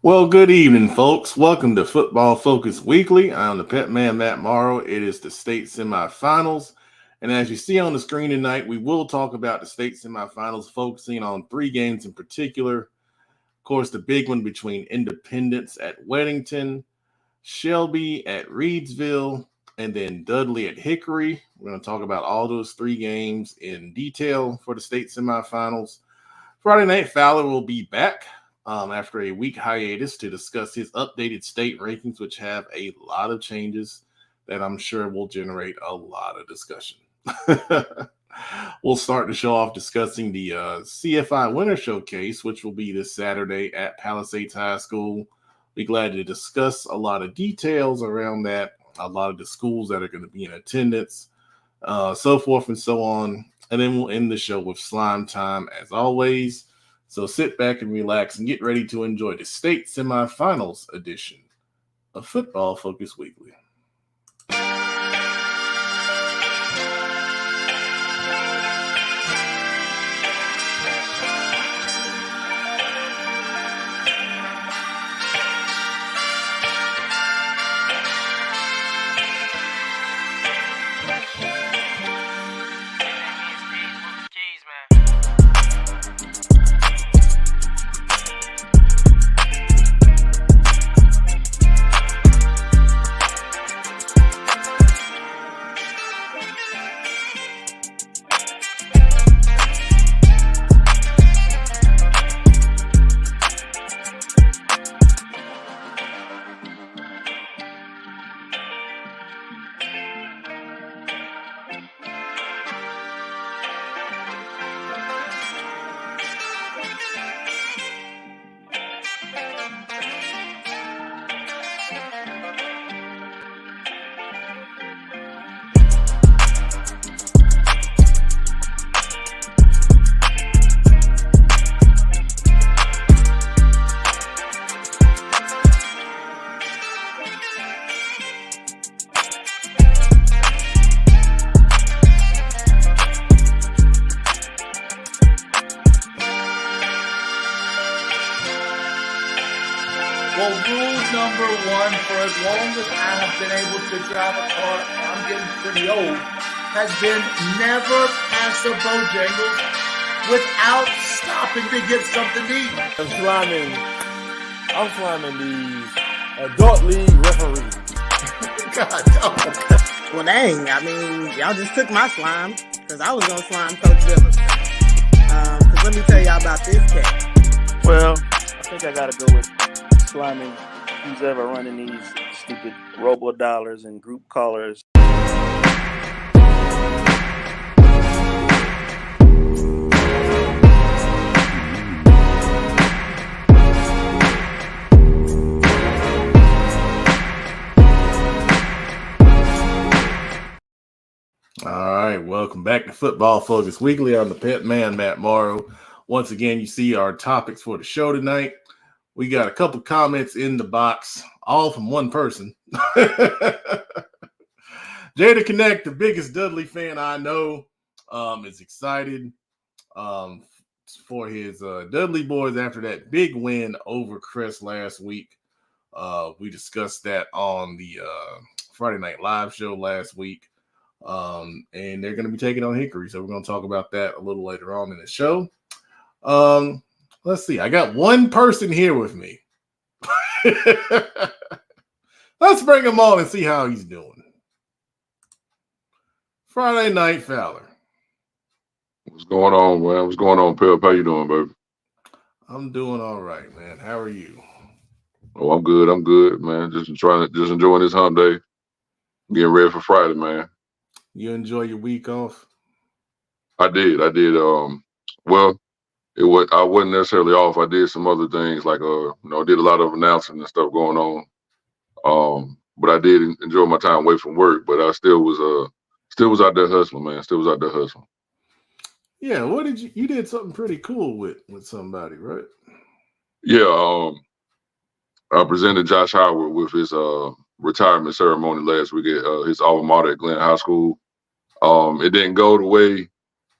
Well, good evening, folks. Welcome to Football Focus Weekly. I'm the Pet Man, Matt Morrow. It is the state semifinals. And as you see on the screen tonight, we will talk about the state semifinals, focusing on three games in particular. Of course, the big one between Independence at Weddington, Shelby at Reidsville, and then Dudley at Hickory. We're going to talk about all those three games in detail for the state semifinals. Friday Night Fowler will be back after a week hiatus to discuss his updated state rankings, which have a lot of changes that I'm sure will generate a lot of discussion. We'll start the show off discussing the CFI Winter Showcase, which will be this Saturday at Palisades High School. Be glad to discuss a lot of details around that, a lot of the schools that are going to be in attendance, so forth and so on. And then we'll end the show with slime time as always. So sit back and relax and get ready to enjoy the state semifinals edition of Football Focus Weekly. Well, rule number one, for as long as I have been able to drive a car, I'm getting pretty old, has been never pass a Bojangles without stopping to get something to eat. I'm slamming these adult league referees. God, no. Well, dang, I mean, y'all just took my slime, because I was going to slime Coach Dillon. Because let me tell y'all about this cat. Well, I think I got to go with sliming who's ever running these stupid robo-dollars and group callers. All right, welcome back to Football Focus Weekly. I'm the Pet Man, Matt Morrow. Once again, you see our topics for the show tonight. We got a couple comments in the box, all from one person. Jada Connect, the biggest Dudley fan I know, is excited for his Dudley boys after that big win over Crest last week. We discussed that on the Friday Night Live show last week. And they're going to be taking on Hickory, so we're going to talk about that a little later on in the show. Let's see. I got one person here with me. Let's bring him on and see how he's doing. Friday Night Fowler. What's going on, man? What's going on, Pep? How you doing, baby? I'm doing all right, man. How are you? Oh, I'm good, man. Just enjoying this hump day. Getting ready for Friday, man. You enjoy your week off? I did. Well, I wasn't necessarily off. I did some other things like did a lot of announcing and stuff going on. But I did enjoy my time away from work. But I still was out there hustling, man. Still was out there hustling. Yeah. What did you did something pretty cool with somebody, right? Yeah. I presented Josh Howard with his retirement ceremony last week at his alma mater at Glenn High School. It didn't go the way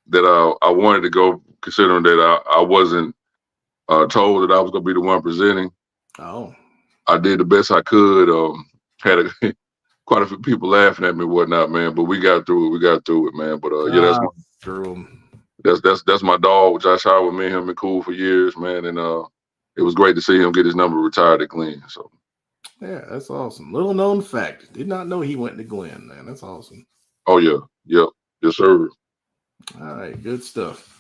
that I wanted to go, considering that I wasn't told that I was going to be the one presenting. Oh, I did the best I could. Had quite a few people laughing at me and whatnot, man. But we got through it. We got through it, man. But yeah, screw 'em. that's my dog, Josh Howard. Me and him been cool for years, man. And it was great to see him get his number retired at Glenn. So Yeah, that's awesome. Little known fact. Did not know he went to Glenn, man. That's awesome. oh yeah, yep, yes sir. All right, good stuff.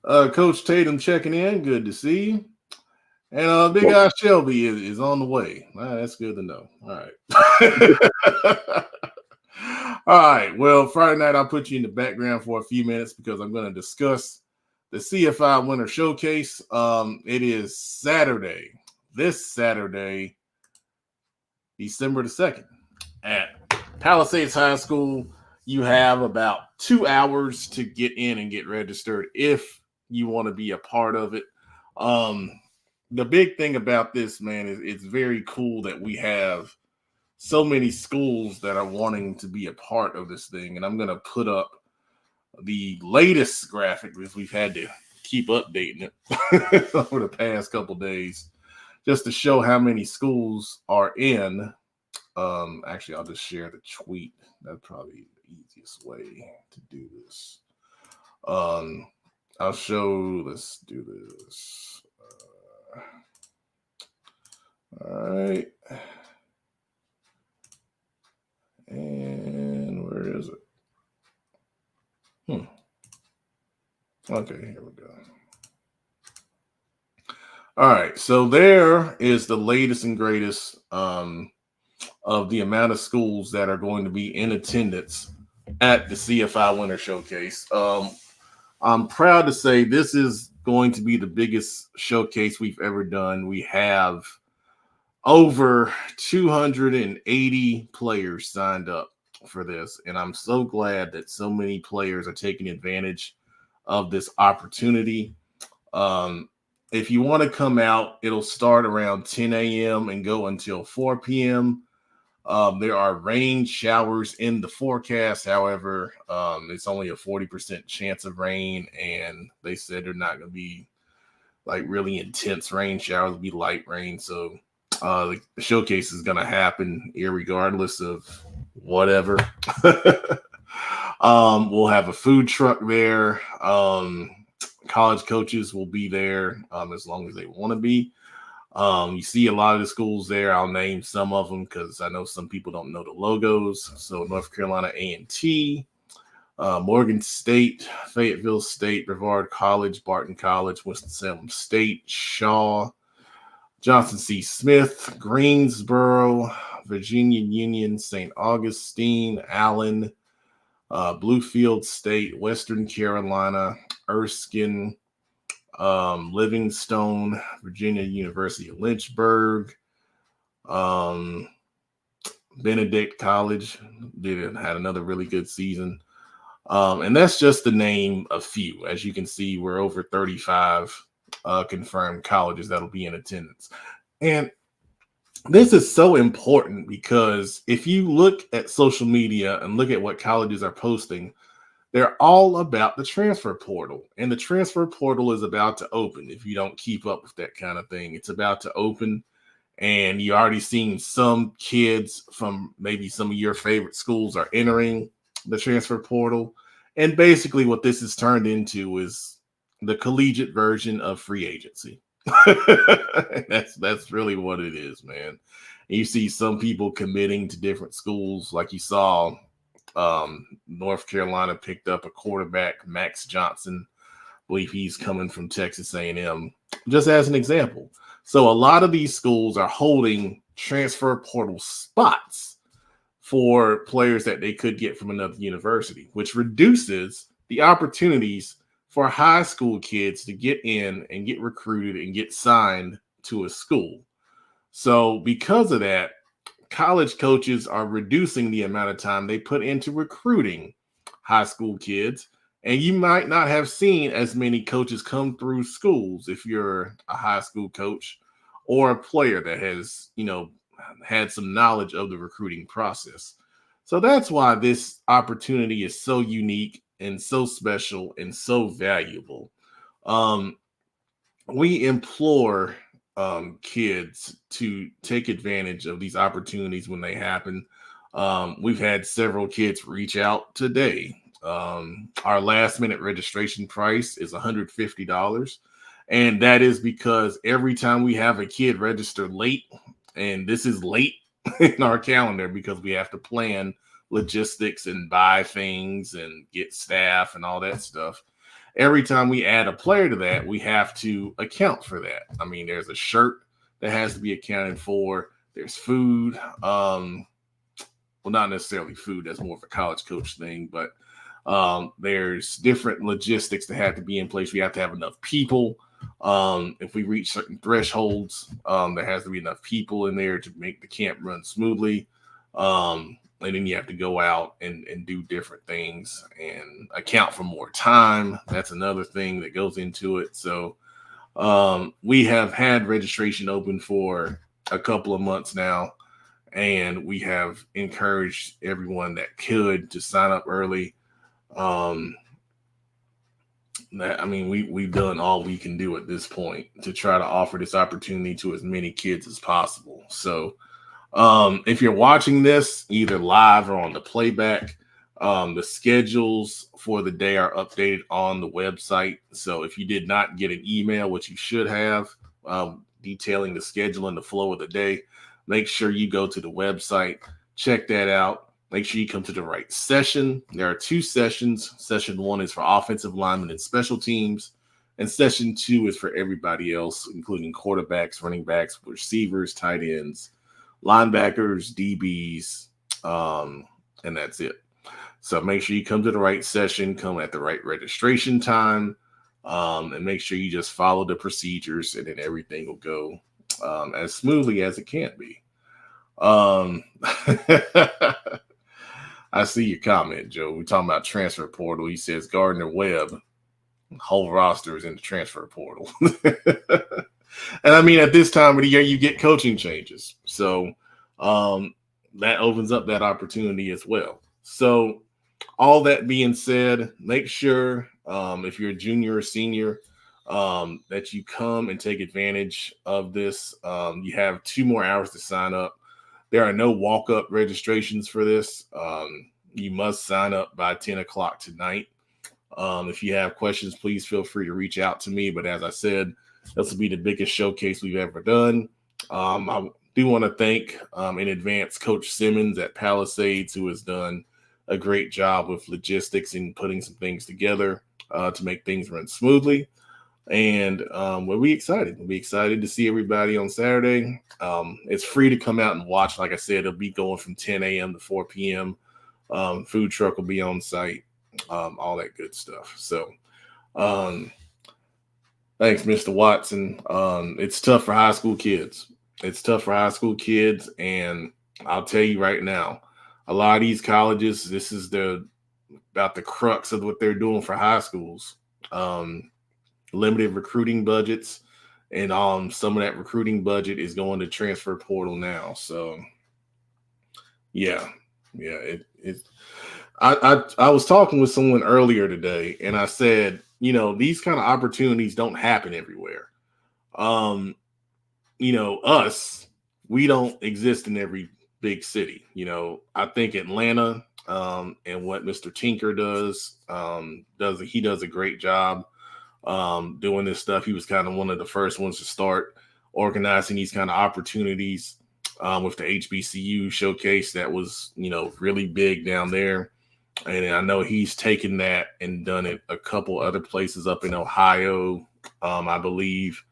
Coach Tatum checking in. Good to see you. And big guy Shelby is on the way. That's good to know. All right. All right. Well, Friday night, I'll put you in the background for a few minutes because I'm going to discuss the CFI Winter Showcase. It is Saturday, this Saturday, December the 2nd at Palisades High School. You have about 2 hours to get in and get registered if you want to be a part of it. The big thing about this, man, is it's very cool that we have so many schools that are wanting to be a part of this thing. And I'm going to put up the latest graphic because we've had to keep updating it over the past couple days just to show how many schools are in. Actually, I'll just share the tweet. That's probably the easiest way to do this. I'll show, let's do this. All right. And where is it? Okay, here we go. All right, so there is the latest and greatest of the amount of schools that are going to be in attendance at the CFI Winter Showcase. I'm proud to say this is going to be the biggest showcase we've ever done. We have over 280 players signed up for this, and I'm so glad that so many players are taking advantage of this opportunity. If you want to come out, it'll start around 10 a.m. and go until 4 p.m. There are rain showers in the forecast. However, it's only a 40% chance of rain, and they said they're not going to be like really intense rain showers. It'll be light rain, so the showcase is going to happen irregardless of whatever. We'll have a food truck there. College coaches will be there as long as they want to be. You see a lot of the schools there. I'll name some of them because I know some people don't know the logos. So North Carolina A&T, Morgan State, Fayetteville State, Brevard College, Barton College, Winston-Salem State, Shaw, Johnson C. Smith, Greensboro, Virginia Union, St. Augustine, Allen, Bluefield State, Western Carolina, Erskine, Livingstone, Virginia University of Lynchburg, Benedict College had another really good season. And that's just to name a few. As you can see, we're over 35 confirmed colleges that'll be in attendance. And this is so important because if you look at social media and look at what colleges are posting, they're all about the transfer portal. And the transfer portal is about to open. If you don't keep up with that kind of thing, it's about to open. And you already seen some kids from maybe some of your favorite schools are entering the transfer portal. And basically what this has turned into is the collegiate version of free agency. That's really what it is, man. And you see some people committing to different schools, like you saw North Carolina picked up a quarterback, Max Johnson. I believe he's coming from Texas A&M, just as an example. So a lot of these schools are holding transfer portal spots for players that they could get from another university, which reduces the opportunities for high school kids to get in and get recruited and get signed to a school. So because of that, college coaches are reducing the amount of time they put into recruiting high school kids. And you might not have seen as many coaches come through schools if you're a high school coach or a player that has, had some knowledge of the recruiting process. So that's why this opportunity is so unique and so special and so valuable. We implore kids to take advantage of these opportunities when they happen. We've had several kids reach out today. Our last minute registration price is $150. And that is because every time we have a kid register late, and this is late in our calendar because we have to plan logistics and buy things and get staff and all that stuff. Every time we add a player to that, we have to account for that. I mean, there's a shirt that has to be accounted for. There's food. Well, not necessarily food. That's more of a college coach thing, but there's different logistics that have to be in place. We have to have enough people. If we reach certain thresholds, there has to be enough people in there to make the camp run smoothly. And then you have to go out and do different things and account for more time. That's another thing that goes into it. So we have had registration open for a couple of months now, and we have encouraged everyone that could to sign up early. We've done all we can do at this point to try to offer this opportunity to as many kids as possible. So if you're watching this either live or on the playback, the schedules for the day are updated on the website. So if you did not get an email, which you should have, detailing the schedule and the flow of the day, make sure you go to the website, check that out. Make sure you come to the right session. There are 2 sessions. Session 1 is for offensive linemen and special teams. And session 2 is for everybody else, including quarterbacks, running backs, receivers, tight ends, linebackers, DBs, and that's it. So make sure you come to the right session, come at the right registration time, and make sure you just follow the procedures, and then everything will go as smoothly as it can be. I see your comment, Joe. We're talking about transfer portal. He says Gardner Webb, whole roster is in the transfer portal. And I mean, at this time of the year, you get coaching changes. So that opens up that opportunity as well. So all that being said, make sure if you're a junior or senior that you come and take advantage of this. You have 2 more hours to sign up. There are no walk-up registrations for this. You must sign up by 10 o'clock tonight. If you have questions, please feel free to reach out to me. But as I said, this will be the biggest showcase we've ever done. I do want to thank in advance Coach Simmons at Palisades, who has done a great job with logistics and putting some things together to make things run smoothly. And we'll be excited. We'll be excited to see everybody on Saturday. It's free to come out and watch. Like I said, it'll be going from 10 a.m. to 4 p.m. Food truck will be on site, all that good stuff. So thanks, Mr. Watson. It's tough for high school kids. It's tough for high school kids. And I'll tell you right now, a lot of these colleges, this is about the crux of what they're doing for high schools. Limited recruiting budgets, and some of that recruiting budget is going to transfer portal now. So yeah. I was talking with someone earlier today, and I said, these kind of opportunities don't happen everywhere. We don't exist in every big city. I think Atlanta and what Mr. Tinker does a great job doing this stuff. He was kind of one of the first ones to start organizing these kind of opportunities with the HBCU showcase that was, really big down there. And I know he's taken that and done it a couple other places up in Ohio, I believe,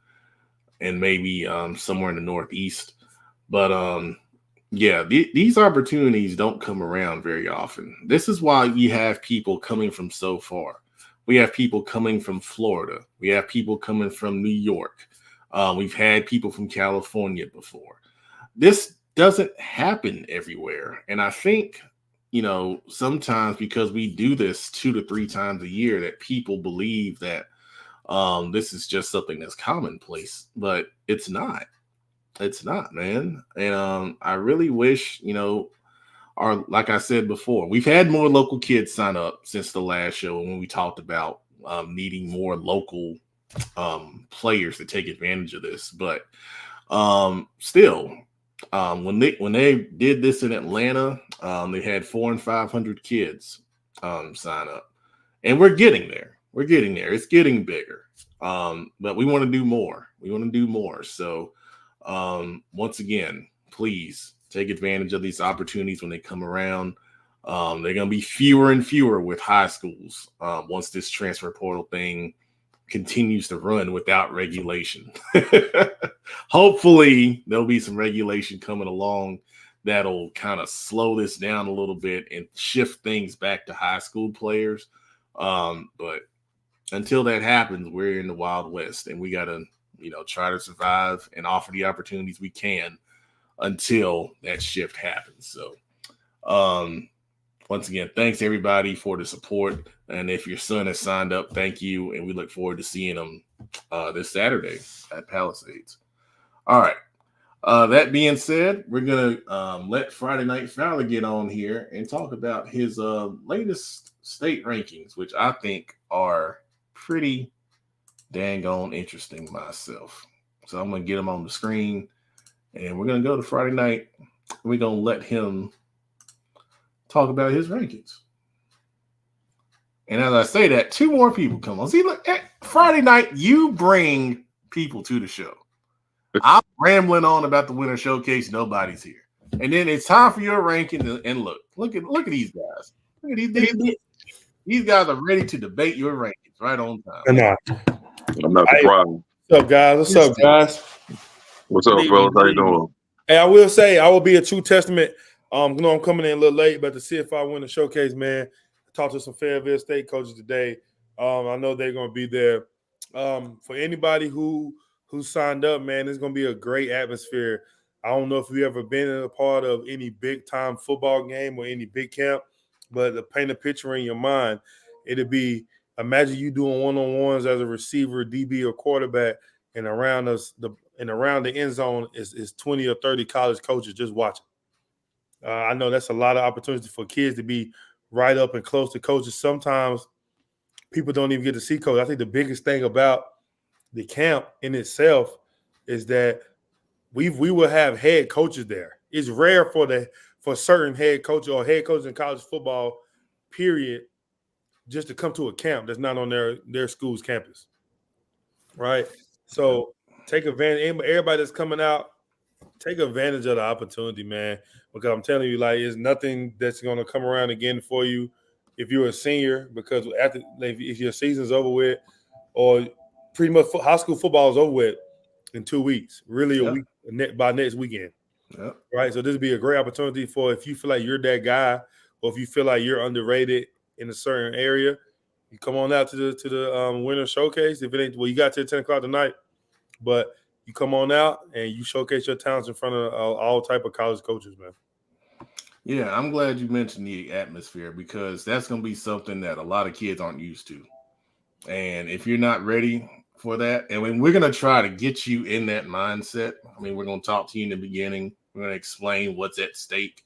and maybe somewhere in the Northeast. But these opportunities don't come around very often. This is why we have people coming from so far. We have people coming from Florida. We have people coming from New York. We've had people from California before. This doesn't happen everywhere. And I think, sometimes because we do this 2 to 3 times a year, that people believe that this is just something that's commonplace, but it's not. It's not, man. And I really wish, like I said before, we've had more local kids sign up since the last show when we talked about needing more local players to take advantage of this. But still, when they did this in Atlanta, they had 400 and 500 kids sign up, and we're getting there. We're getting there. It's getting bigger, but we want to do more. We want to do more. So once again, please take advantage of these opportunities when they come around. They're going to be fewer and fewer with high schools once this transfer portal thing continues to run without regulation. Hopefully there'll be some regulation coming along that'll kind of slow this down a little bit and shift things back to high school players. But until that happens, we're in the Wild West, and we got to, try to survive and offer the opportunities we can until that shift happens. So, once again, thanks everybody for the support. And if your son has signed up, thank you. And we look forward to seeing him this Saturday at Palisades. All right. That being said, we're going to let Friday Night Fowler get on here and talk about his latest state rankings, which I think are pretty dang on interesting myself. So I'm going to get him on the screen, and we're going to go to Friday night. We're going to let him talk about his rankings. And as I say that, 2 more people come on. See, look, Friday night, you bring people to the show. I'm rambling on about the Winter Showcase. Nobody's here. And then it's time for your ranking. And look at these guys. Look at these guys are ready to debate your rankings right on time. I'm not surprised. What's up, guys? What's up, fellas? How you doing? Hey, I will say I will be a true testament. I'm coming in a little late, but the CFI Winter Showcase, man. I talked to some Fayetteville State coaches today. I know they're going to be there. For anybody who signed up, man, it's going to be a great atmosphere. I don't know if you've ever been a part of any big-time football game or any big camp, but to paint a picture in your mind, it'd be, imagine you doing one-on-ones as a receiver, DB, or quarterback, and around the end zone is 20 or 30 college coaches just watching. I know that's a lot of opportunity for kids to be right up and close to coaches. Sometimes people don't even get to see coach. I think the biggest thing about the camp in itself is that we will have head coaches there. It's rare for certain head coaches or head coaches in college football, period, just to come to a camp that's not on their school's campus, right? So take advantage. Everybody that's coming out, take advantage of the opportunity, man, because I'm telling you, like, it's nothing that's going to come around again for you if you're a senior, because if your season's over with, or pretty much high school football is over with in 2 weeks, really a week by next weekend, right? So this would be a great opportunity for, if you feel like you're that guy, or if you feel like you're underrated in a certain area, you come on out to the Winter Showcase. If it ain't, well, you got till 10 o'clock tonight, but you come on out and you showcase your talents in front of all type of college coaches, man. Yeah, I'm glad you mentioned the atmosphere, because that's going to be something that a lot of kids aren't used to. And if you're not ready for that, and we're going to try to get you in that mindset. I mean, we're going to talk to you in the beginning. We're going to explain what's at stake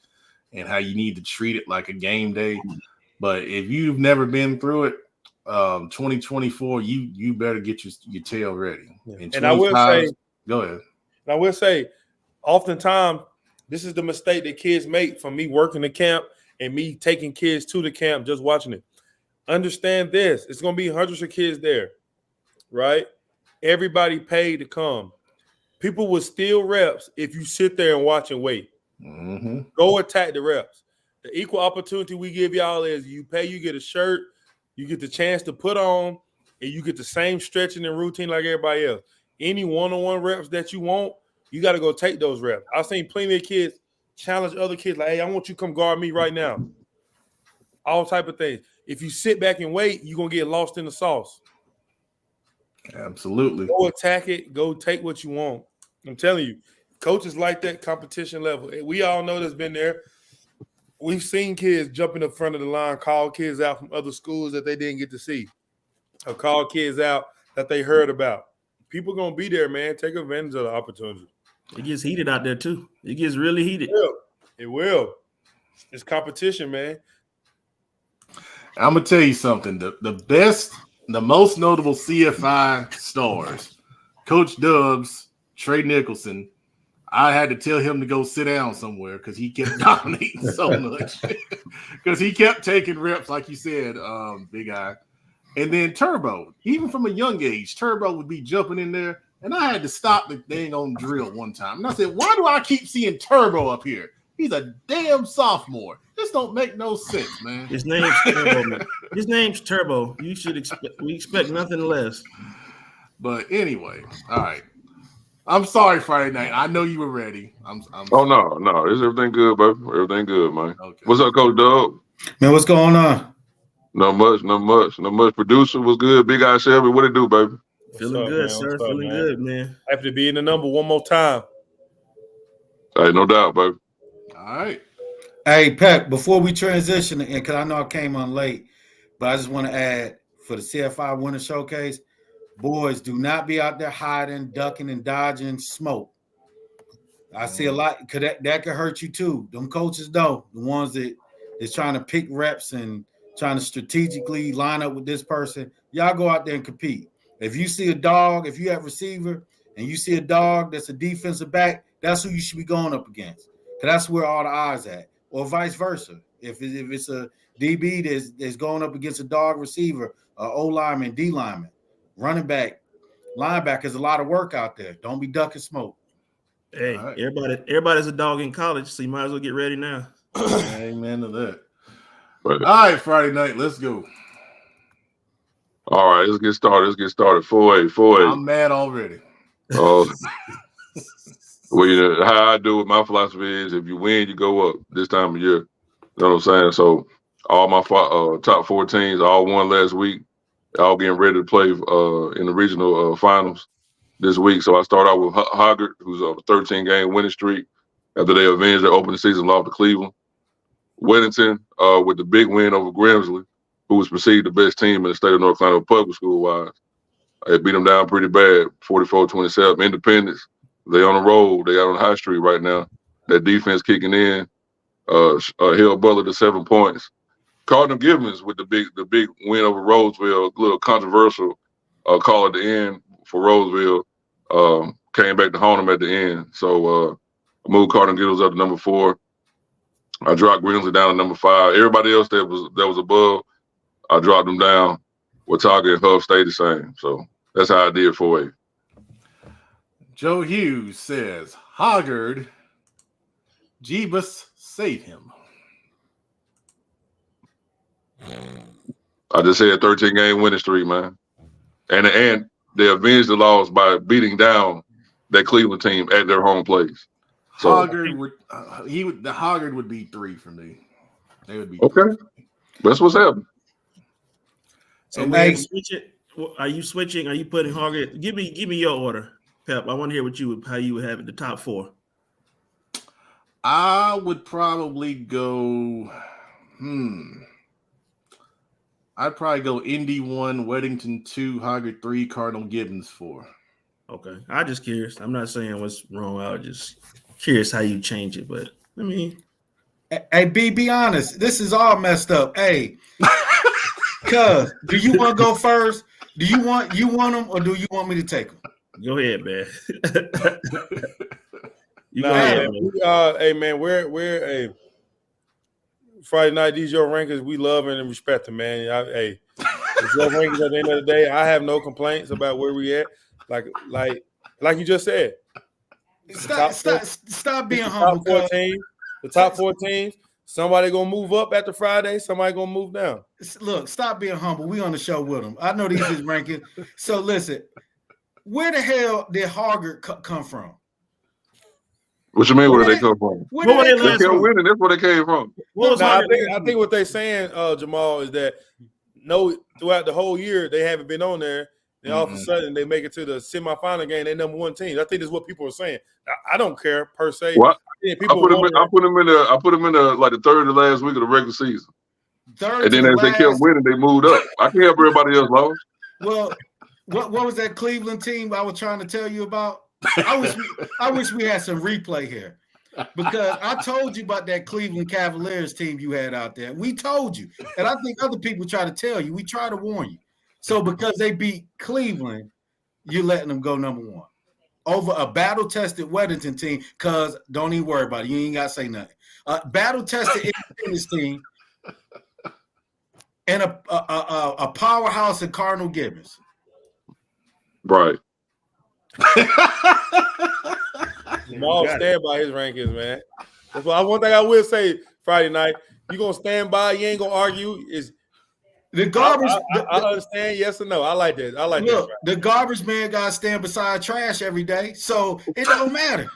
and how you need to treat it like a game day. But if you've never been through it, 2024, you better get your tail ready. Yeah. And I will say, go ahead. And I will say, oftentimes, this is the mistake that kids make from me working the camp and me taking kids to the camp, just watching it. Understand this. It's going to be hundreds of kids there, right? Everybody paid to come. People will steal reps if you sit there and watch and wait. Mm-hmm. Go attack the reps. The equal opportunity we give y'all is you pay, you get a shirt, you get the chance to put on, and you get the same stretching and routine like everybody else. Any one-on-one reps that you want, you got to go take those reps. I've seen plenty of kids challenge other kids like, hey, I want you to come guard me right now. All type of things. If you sit back and wait, you're going to get lost in the sauce. Absolutely. Go attack it. Go take what you want. I'm telling you, coaches like that competition level. We all know that's been there. We've seen kids jump in the front of the line, call kids out from other schools that they didn't get to see, or call kids out that they heard about. People going to be there, man. Take advantage of the opportunity. It gets heated out there, too. It gets really heated. It will. It's competition, man. I'm going to tell you something. The best The most notable CFI stars, Coach Dubs, Trey Nicholson. I had to tell him to go sit down somewhere because he kept dominating so much. Because he kept taking reps, like you said, Big Eye. And then Turbo, even from a young age, Turbo would be jumping in there. And I had to stop the thing on drill one time. And I said, why do I keep seeing Turbo up here? He's a damn sophomore. This don't make no sense, man. His name's Turbo, man. His name's Turbo. We expect nothing less. But anyway, all right. I'm sorry, Friday night. I know you were ready. Oh no, is everything good, baby? Everything good, man. Okay. What's up, Coach Doug? Man, what's going on? Not much. Producer was good. Big Eye Shelby, what it do, baby? Feeling good, man? sir. Feeling good, man. Happy to be in the number one more time. Hey, no doubt, baby. All right. Hey, Pep, before we transition, and because I know I came on late, but I just want to add for the CFI Winter Showcase, boys, do not be out there hiding, ducking, and dodging smoke. I see a lot, because that could hurt you too. Them coaches, though, the ones that is trying to pick reps and trying to strategically line up with this person, y'all go out there and compete. If you see a dog, if you have receiver, and you see a dog that's a defensive back, that's who you should be going up against. Because that's where all the eyes at. Or vice versa. If it's a DB that's going up against a dog receiver, O lineman, D lineman, running back, linebacker, there's a lot of work out there. Don't be ducking smoke. Hey, right. everybody's a dog in college, so you might as well get ready now. Amen to that. Right. All right, Friday night, let's go. All right, let's get started. 4-8. I'm mad already. Oh, well, you know, how I do it, my philosophy is if you win, you go up this time of year. You know what I'm saying? So all my top 4 teams all won last week. All getting ready to play in the regional finals this week. So I start out with Hoggard, who's on a 13-game winning streak after they avenged their opening season loss to Cleveland. Weddington with the big win over Grimsley, who was perceived the best team in the state of North Carolina public school-wise. They beat them down pretty bad, 44-27. Independence, they on the road. They out on High Street right now. That defense kicking in. Hill Butler to 7 points. Cardinal Gibbons with the big win over Roseville, a little controversial call at the end for Roseville. Came back to haunt them at the end. So I moved Cardinal Gibbons up to number 4. I dropped Grimsley down to number 5. Everybody else that was above, I dropped them down. Watauga and Huff stayed the same. So that's how I did 4-8. Joe Hughes says, Hoggard, Jeebus, save him. I just said 13-game winning streak, man. And they avenged the loss by beating down that Cleveland team at their home place. So Hoggard would be 3 for me. They would be okay. 3. That's what's happening. So And man, hey- switch it. Are you switching? Are you putting Hoggard? Give me your order, Pep. I want to hear how you would have it, the top 4. I would probably go. I'd probably go Indy 1, Weddington 2, Hoggard 3, Cardinal Gibbons 4. Okay, I'm just curious. I'm not saying what's wrong. I was just curious how you change it, but I mean, Hey, be honest. This is all messed up. Hey, cuz, do you want to go first? Do you want them, or do you want me to take them? go ahead, man. You Nah, go ahead, man. man. Hey, man, we're a Friday night. These your rankers. We love and respect them, man. It's your rankers at the end of the day. I have no complaints about where we at. Like you just said. Stop being The humble. top 4 cuz. teams. The top 4 teams. Somebody gonna move up after Friday. Somebody gonna move down. Look, stop being humble. We on the show with them. I know these is ranking. So listen, where the hell did Hoggard come from? What you mean? Where did they come from? Where What were did they they last They come kept from? winning. That's where they came from. What was Now, Hoggard? I think what they're saying, Jamal, is that throughout the whole year they haven't been on there. Then all of a sudden they make it to the semifinal game. They number 1 team. I think that's what people are saying. I don't care per se. What? Yeah, I put them in the like the third to last week of the regular season. Third And then to as they last. kept winning, they moved up. I can't help everybody else lost. Well, what was that Cleveland team I was trying to tell you about? I wish we had some replay here, because I told you about that Cleveland Cavaliers team you had out there. We told you, and I think other people try to tell you. We try to warn you. So because they beat Cleveland, you're letting them go number one over a battle-tested Weddington team. Because don't even worry about it. You ain't got to say nothing. Battle-tested Independence team and a powerhouse in Cardinal Gibbons. Right. Jamal stand by his rankings, man. That's why one thing I will say Friday night. You gonna stand by? You ain't gonna argue? Is the garbage? I understand. Yes or no? I like that. I like look, that. The garbage man got to stand beside trash every day, so it don't matter.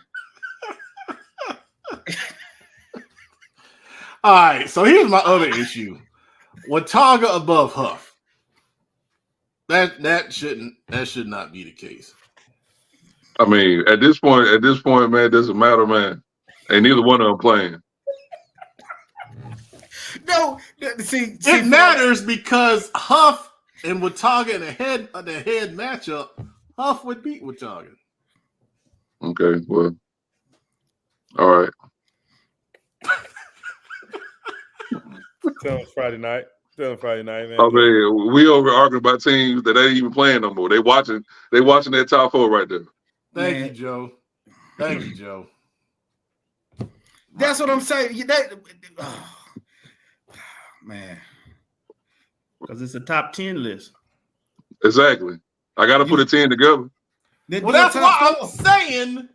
All right. So here's my other issue: Watauga above Huff. That should not be the case. I mean, at this point, man, it doesn't matter, man. Ain't neither one of them playing. No, see, it matters because Huff and Watauga in the head matchup, Huff would beat Watauga. Okay, well, all right. Tell us Friday night, man. I mean, we over arguing about teams that ain't even playing no more. They watching that top four right there. Thank you, Joe. Thank you, Joe. That's what I'm saying. Man, because it's a top 10 list. Exactly. I got to put a 10 together. Well, that's what I'm saying.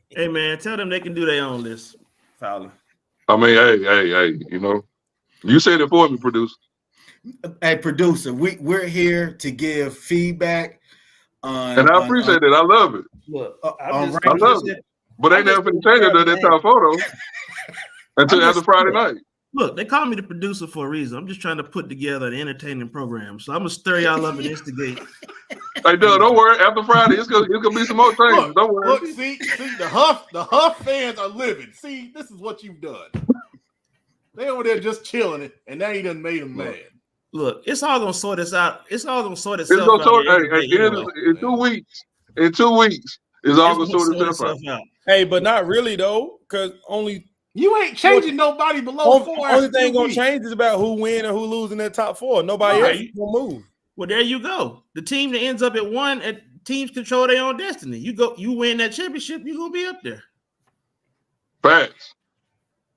Hey, man, tell them they can do their own list, Fowler. I mean, hey, you know, you said it for me, producer. Hey, producer, we're here to give feedback on, and I appreciate it. I love it. Look, I love it. But they never been changing that top photo until after Friday night. Look, they call me the producer for a reason. I'm just trying to put together an entertaining program. So I'm gonna stir y'all up and instigate. Hey, Doug, don't worry. After Friday, it's gonna be some more things. Don't worry. Look, see, the Huff fans are living. See, this is what you've done. They over there just chilling it, and now you done made them mad. Look, it's all gonna sort this out. It's all gonna sort itself out. In 2 weeks. In 2 weeks, it's all gonna sort itself out. Hey, but not really though, because only you ain't changing nobody below 4. Only thing gonna change is about who win and who lose in that top 4. Nobody else gonna move. Well, there you go. The team that ends up at 1, teams control their own destiny. You win that championship, you're gonna be up there. Facts.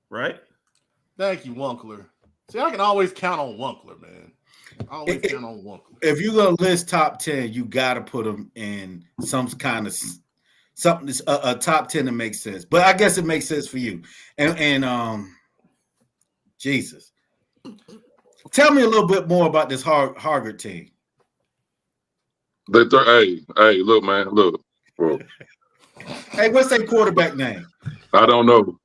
Right? Thank you, Wunkler. See, I can always count on Wunkler, man. Always count on Wunkler. If you're gonna list top 10, you gotta put them in some kind of something. A top 10 that makes sense. But I guess it makes sense for you. And Jesus, tell me a little bit more about this Harvard team. Hey, look, man, look, bro. Hey, what's their quarterback name? I don't know.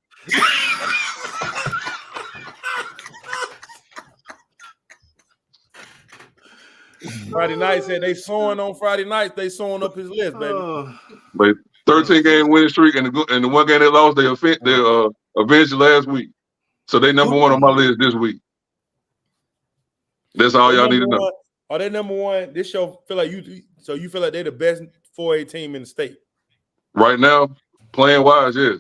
Friday night said they soaring on Friday nights. They soaring up his list, baby. But 13-game winning streak and the one game they lost, they avenged last week. So they number one on my list this week. That's all y'all need to know. Are they number one? This show feel like you feel like they're the best 4A team in the state right now, playing wise, yes.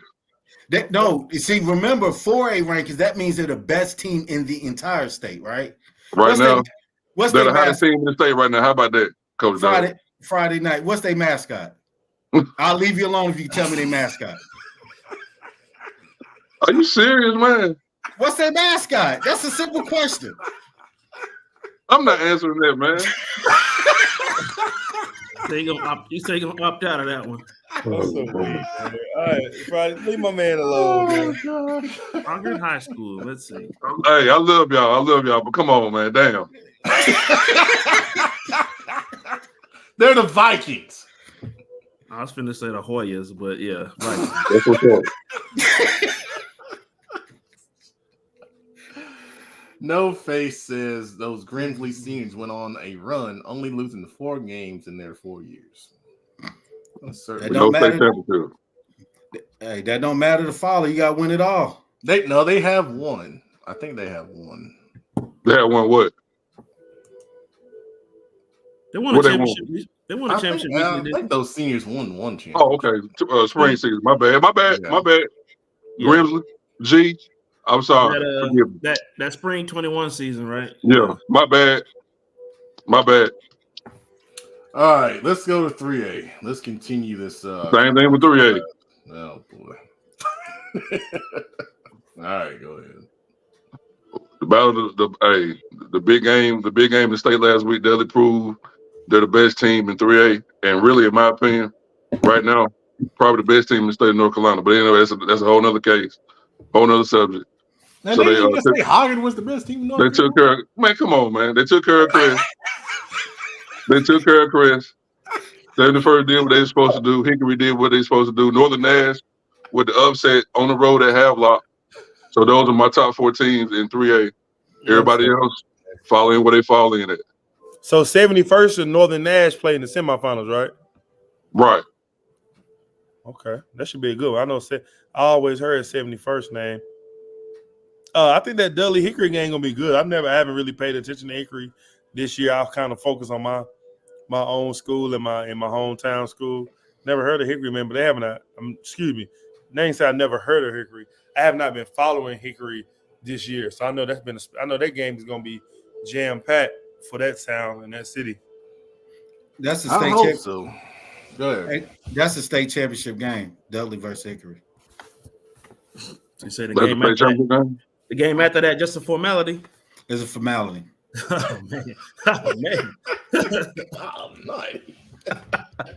No, you see, remember 4A rankings. That means they're the best team in the entire state, right? Right now. What's they're the hottest team in the state right now. How about that, Coach? Friday night. What's their mascot? I'll leave you alone if you tell me their mascot. Are you serious, man? What's their mascot? That's a simple question. I'm not answering that, man. You say you're gonna opt out of that one. That's so weird, man. All right, Friday, leave my man alone. Concord High School. Let's see. Hey, I love y'all, but come on, man. Damn. They're the Vikings. I was finna say the Hoyas, but yeah, Vikings. That's what's up. No Face says those Grimsley seniors went on a run, only losing 4 games in their 4 years. That don't matter. Hey, that don't matter to follow. You got to win it all. They have one. I think they have one. They have one what? They won a championship. They won a championship. I think those seniors won one championship. Oh, okay. Spring season. My bad. Yeah. Grimsley, G. I'm sorry. Forgive me. That spring 21 season, right? Yeah, my bad. My bad. All right, let's go to 3A. Let's continue this. Same thing with 3A. Oh boy. All right, go ahead. The battle, the big game in the state last week. Dudley proved they're the best team in 3A, and really, in my opinion, right now, probably the best team in the state of North Carolina. But anyway, that's a whole nother case, whole nother subject. Now, so they just say Hoggard was the best team in North Carolina? Took care of, man, come on, man. They took care of Chris. They took care of Chris. 71st did what they were supposed to do. Hickory did what they were supposed to do. Northern Nash with the upset on the road at Havelock. So those are my top 4 teams in 3A. Everybody else following where they fall in at. So 71st and Northern Nash play in the semifinals, right? Right. Okay, that should be a good one. I know. I always heard 71st name. I think that Dudley Hickory game gonna be good. I haven't really paid attention to Hickory this year. I'll kind of focus on my own school and my hometown school. Never heard of Hickory, man, but they haven't. Excuse me. Name said I never heard of Hickory. I have not been following Hickory this year, so I know I know that game is gonna be jam packed for that town and that city. That's a I state hope championship. so. Go ahead. That's a state championship game. Dudley versus Hickory. You say the game after that, just a formality. It's a formality. Oh man. Oh man. Oh, nice.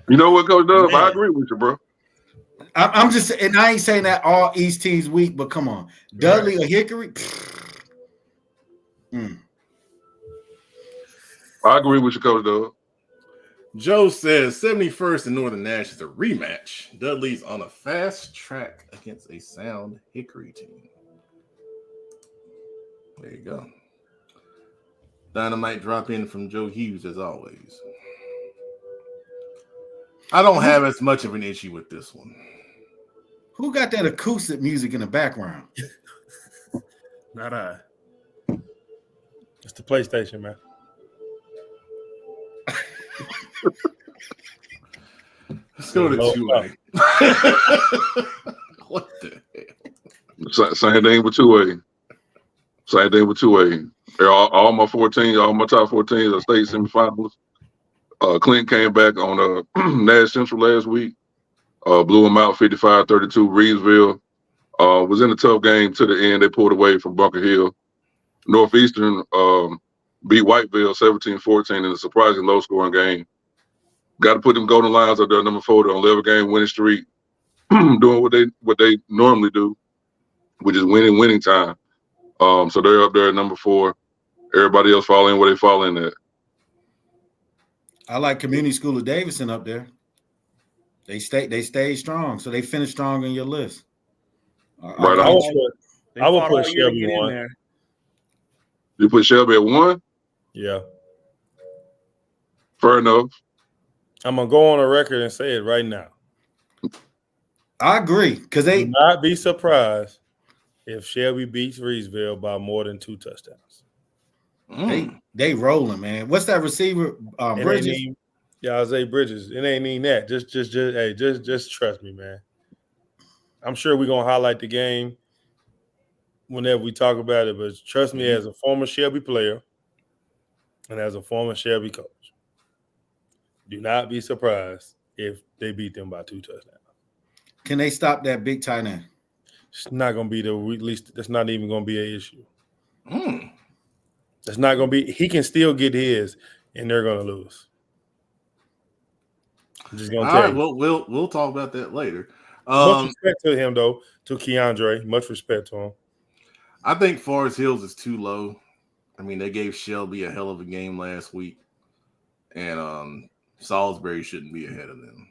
You know what, Coach Dub? Man. I agree with you, bro. I'm just, and I ain't saying that all East teams weak, but come on, Dudley or Hickory. I agree with you, Coach Dub. Joe says 71st and Northern Nash is a rematch. Dudley's on a fast track against a sound Hickory team. There you go. Dynamite drop in from Joe Hughes as always. I don't have as much of an issue with this one. Who got that acoustic music in the background? Not I. It's the PlayStation, man. Let's go to 2A. What the hell? Same thing with 2A. Same thing with 2A. All my 14, all my top 14 are state semifinals. Clinton came back on Nash Central last week. Blew them out 55-32. Reidsville was in a tough game to the end. They pulled away from Bunker Hill. Northeastern beat Whiteville 17-14 in a surprising low-scoring game. Got to put them golden lions up there, number 4 on 11 game winning streak, doing what they normally do, which is winning time. So they're up there at number 4. Everybody else fall in where they fall in at. I like Community School of Davidson up there. They stayed strong, so they finished strong on your list. Right. I would put Shelby 1. There. You put Shelby at 1? Yeah. Fair enough. I'm gonna go on a record and say it right now. I agree, because they do not be surprised if Shelby beats Reidsville by more than 2 touchdowns. They rolling, man. What's that receiver? Bridges. Isaiah Bridges. It ain't even that. Just trust me, man. I'm sure we're gonna highlight the game whenever we talk about it, but trust me, as a former Shelby player and as a former Shelby coach, do not be surprised if they beat them by 2 touchdowns. Can they stop that big tight end? It's not going to be at least that's not even going to be an issue. That's not going to be. He can still get his, and they're going to lose. I'm just going to tell you. Well, we'll talk about that later. Much respect to him, though, to Keandre. Much respect to him. I think Forest Hills is too low. I mean, they gave Shelby a hell of a game last week, and Salisbury shouldn't be ahead of them.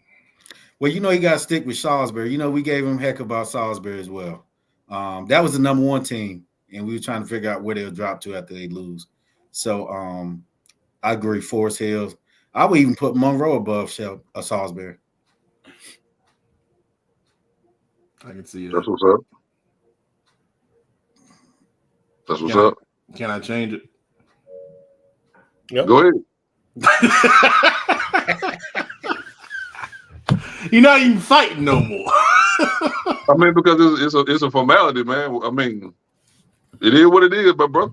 Well, you got to stick with Salisbury. We gave him heck about Salisbury as well. That was the number 1 team, and we were trying to figure out where they'll drop to after they lose. So I agree, Forest Hills. I would even put Monroe above Salisbury. I can see that. That's what's up. That's what's up. Can I change it? Yep. Go ahead. You're not even fighting no more. I mean, because it's a formality, man. I mean, It is what it is, but bro.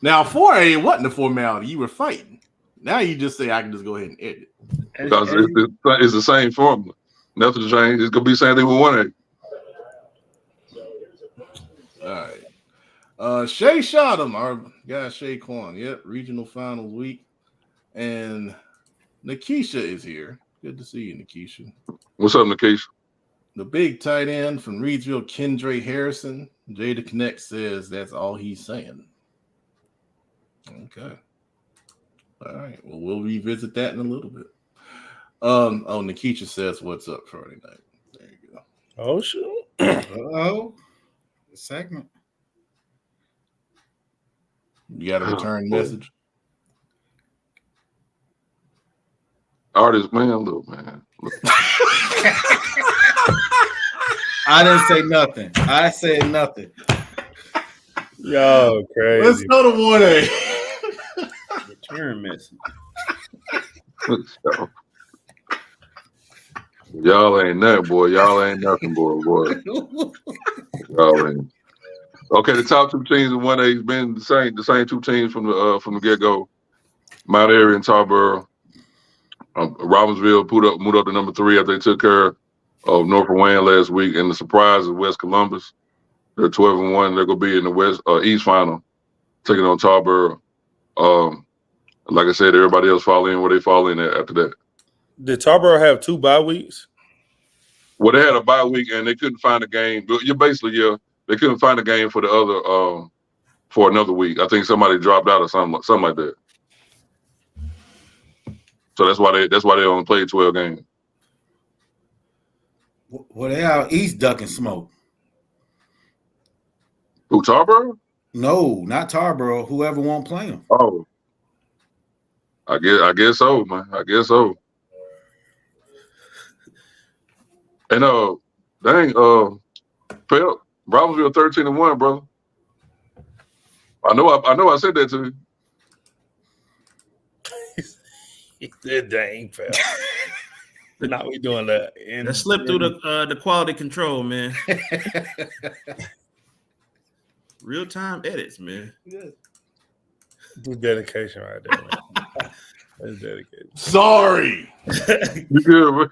Now 4A, it wasn't a formality. You were fighting. Now you just say I can just go ahead and edit. Because it's the same formula. Nothing changed. It's gonna be the same thing with 1A. All right. Shay Shottam, our guy Shay Quan. Yep, regional finals week. And Nikisha is here. Good to see you, Nikisha. What's up, Nikisha? The big tight end from Reidsville, Kendra Harrison. Jada Connect says that's all he's saying. Okay. All right. Well, we'll revisit that in a little bit. Nikisha says, "What's up Friday night?" There you go. Oh, shit. Oh, segment. You got a return message? Artist, man, look, man. Look. I didn't say nothing. I said nothing. Yo, crazy. Let's go to 1A. Return message. Y'all ain't nothing, boy. Y'all ain't nothing, boy. Y'all ain't. Okay, the top two teams in 1A has been the same two teams from the get-go. Mount Airy and Tarboro. Robbinsville moved up to number 3 after they took care of Norfolk Wayne last week. And the surprise is West Columbus. They're 12-1. They're gonna be in the East Final, taking on Tarboro. Like I said, everybody else fall in where they fall in at after that. Did Tarboro have 2 bye weeks? Well, they had a bye week and they couldn't find a game. They couldn't find a game for the other for another week. I think somebody dropped out or something like that. So that's why they only played 12 games. Well, they out east ducking smoke. Who, Tarboro? No, not Tarboro. Whoever won't play them. Oh, I guess so, man. I guess so. And Pep, Robbinsville 13-1, brother. I know I said that to you. Dang, fell. Now we doing that. And that slipped through the quality control, man. Real time edits, man. That's dedication right there, man. That's dedication. Sorry. You good, man?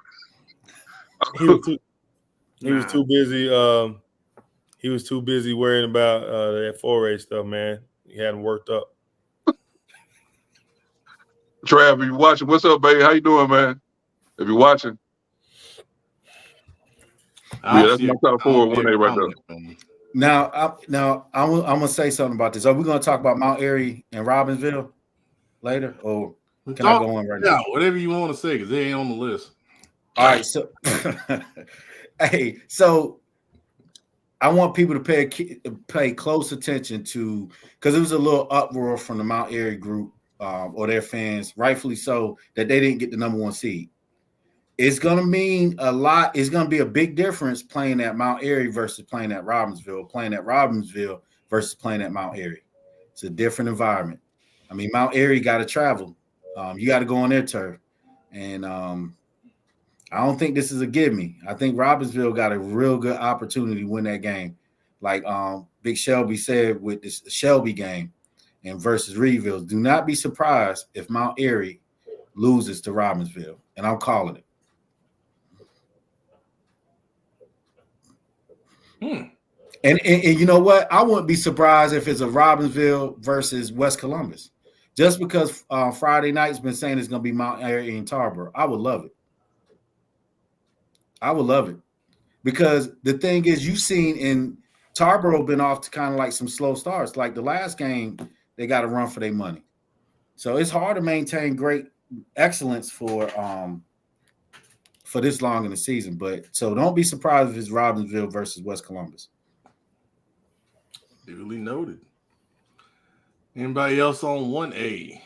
He was too busy. He was too busy worrying about that 4A stuff, man. He hadn't worked up. Trav, if you watching, what's up, baby? How you doing, man? If you're watching, that's my top 4 1A right there. Now I'm gonna say something about this. Are we gonna talk about Mount Airy and Robbinsville later, or can I go on right now? Whatever you want to say, because they ain't on the list. All right, so hey, so I want people to pay close attention to, because it was a little uproar from the Mount Airy group or their fans, rightfully so, that they didn't get the number 1 seed. It's going to mean a lot. It's going to be a big difference playing at Mount Airy versus playing at Robbinsville, versus playing at Mount Airy. It's a different environment. I mean, Mount Airy got to travel. You got to go on their turf. And I don't think this is a give me. I think Robbinsville got a real good opportunity to win that game. Like Big Shelby said with this Shelby game and versus Reidsville, do not be surprised if Mount Airy loses to Robbinsville. And I'm calling it. And you know what? I wouldn't be surprised if it's a Robbinsville versus West Columbus. Just because Friday night's been saying it's going to be Mount Airy and Tarboro. I would love it. I would love it. Because the thing is, you've seen in Tarboro been off to kind of like some slow starts. Like the last game, they got to run for their money. So it's hard to maintain great excellence for this long in the season. But so don't be surprised if it's Robbinsville versus West Columbus. Duly noted. Anybody else on 1A?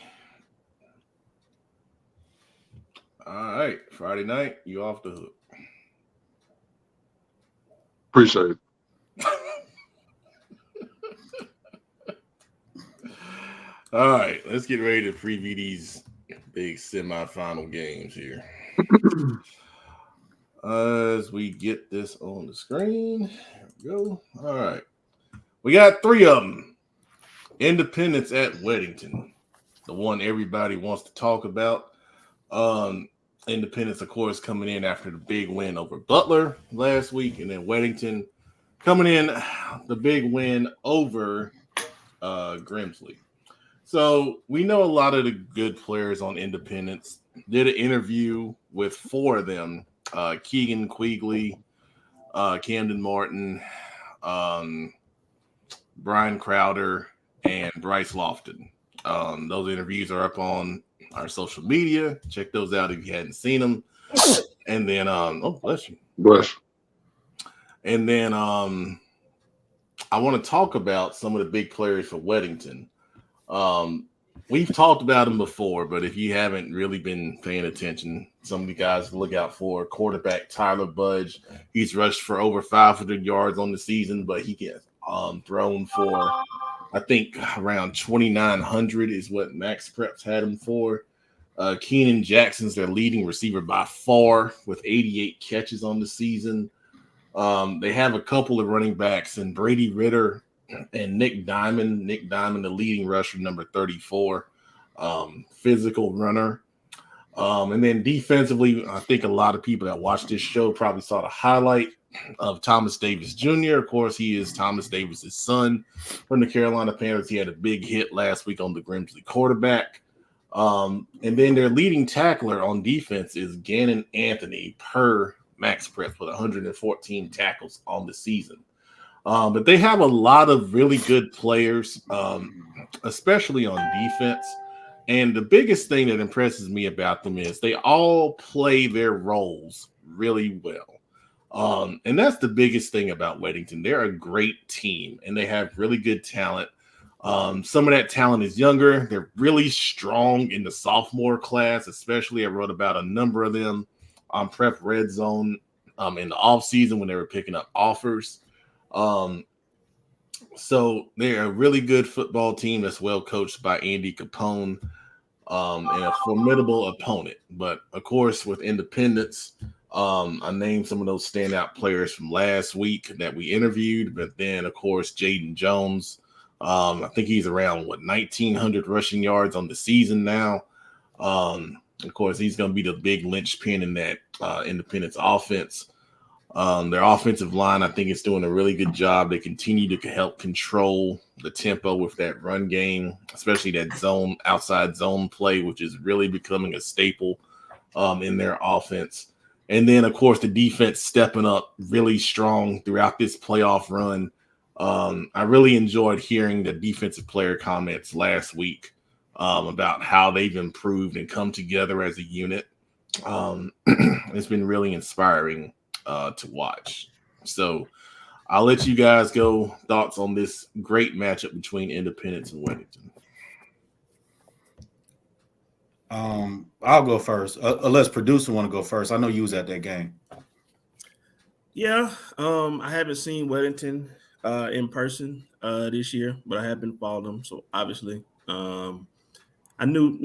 All right. Friday night, you off the hook. Appreciate it. All right. Let's get ready to preview these big semifinal games here. As we get this on the screen. Here we go. All right. We got 3 of them. Independence at Weddington, the one everybody wants to talk about. Independence, of course, coming in after the big win over Butler last week, and then Weddington coming in the big win over Grimsley. So we know a lot of the good players on Independence. Did an interview with 4 of them: Keegan Quigley, Camden Martin, Brian Crowder, and Bryce Lofton. Those interviews are up on our social media. Check those out if you hadn't seen them. And then, oh, bless you. Bless. And then I want to talk about some of the big players for Weddington. We've talked about them before, but if you haven't really been paying attention, some of the guys to look out for: quarterback Tyler Budge. He's rushed for over 500 yards on the season, but he gets thrown for, I think, around 2,900 is what Max Preps had him for. Keenan Jackson's their leading receiver by far with 88 catches on the season. They have a couple of running backs, and Brady Ritter and Nick Diamond. Nick Diamond, the leading rusher, number 34, physical runner. And then defensively, I think a lot of people that watched this show probably saw the highlight of Thomas Davis Jr. Of course, he is Thomas Davis's son from the Carolina Panthers. He had a big hit last week on the Grimsley quarterback. And then their leading tackler on defense is Gannon Anthony, per Max Preps, with 114 tackles on the season. But they have a lot of really good players, especially on defense. And the biggest thing that impresses me about them is they all play their roles really well. And that's the biggest thing about Weddington. They're a great team, and they have really good talent. Some of that talent is younger. They're really strong in the sophomore class, especially. I wrote about a number of them on Prep Red Zone in the offseason when they were picking up offers. So they're a really good football team that's well coached by Andy Capone, and a formidable opponent. But, of course, with Independence, I named some of those standout players from last week that we interviewed. But then, of course, Jaden Jones, I think he's around, 1,900 rushing yards on the season now. Of course, he's going to be the big linchpin in that Independence offense. Their offensive line, I think, is doing a really good job. They continue to help control the tempo with that run game, especially that outside zone play, which is really becoming a staple in their offense. And then, of course, the defense stepping up really strong throughout this playoff run. I really enjoyed hearing the defensive player comments last week about how they've improved and come together as a unit. It's been really inspiring to watch. So I'll let you guys go. Thoughts on this great matchup between Independence and Weddington? I'll go first, unless producer want to go first. I know you was at that game. Yeah, I haven't seen Weddington in person this year, but I have been following them. So obviously, I knew,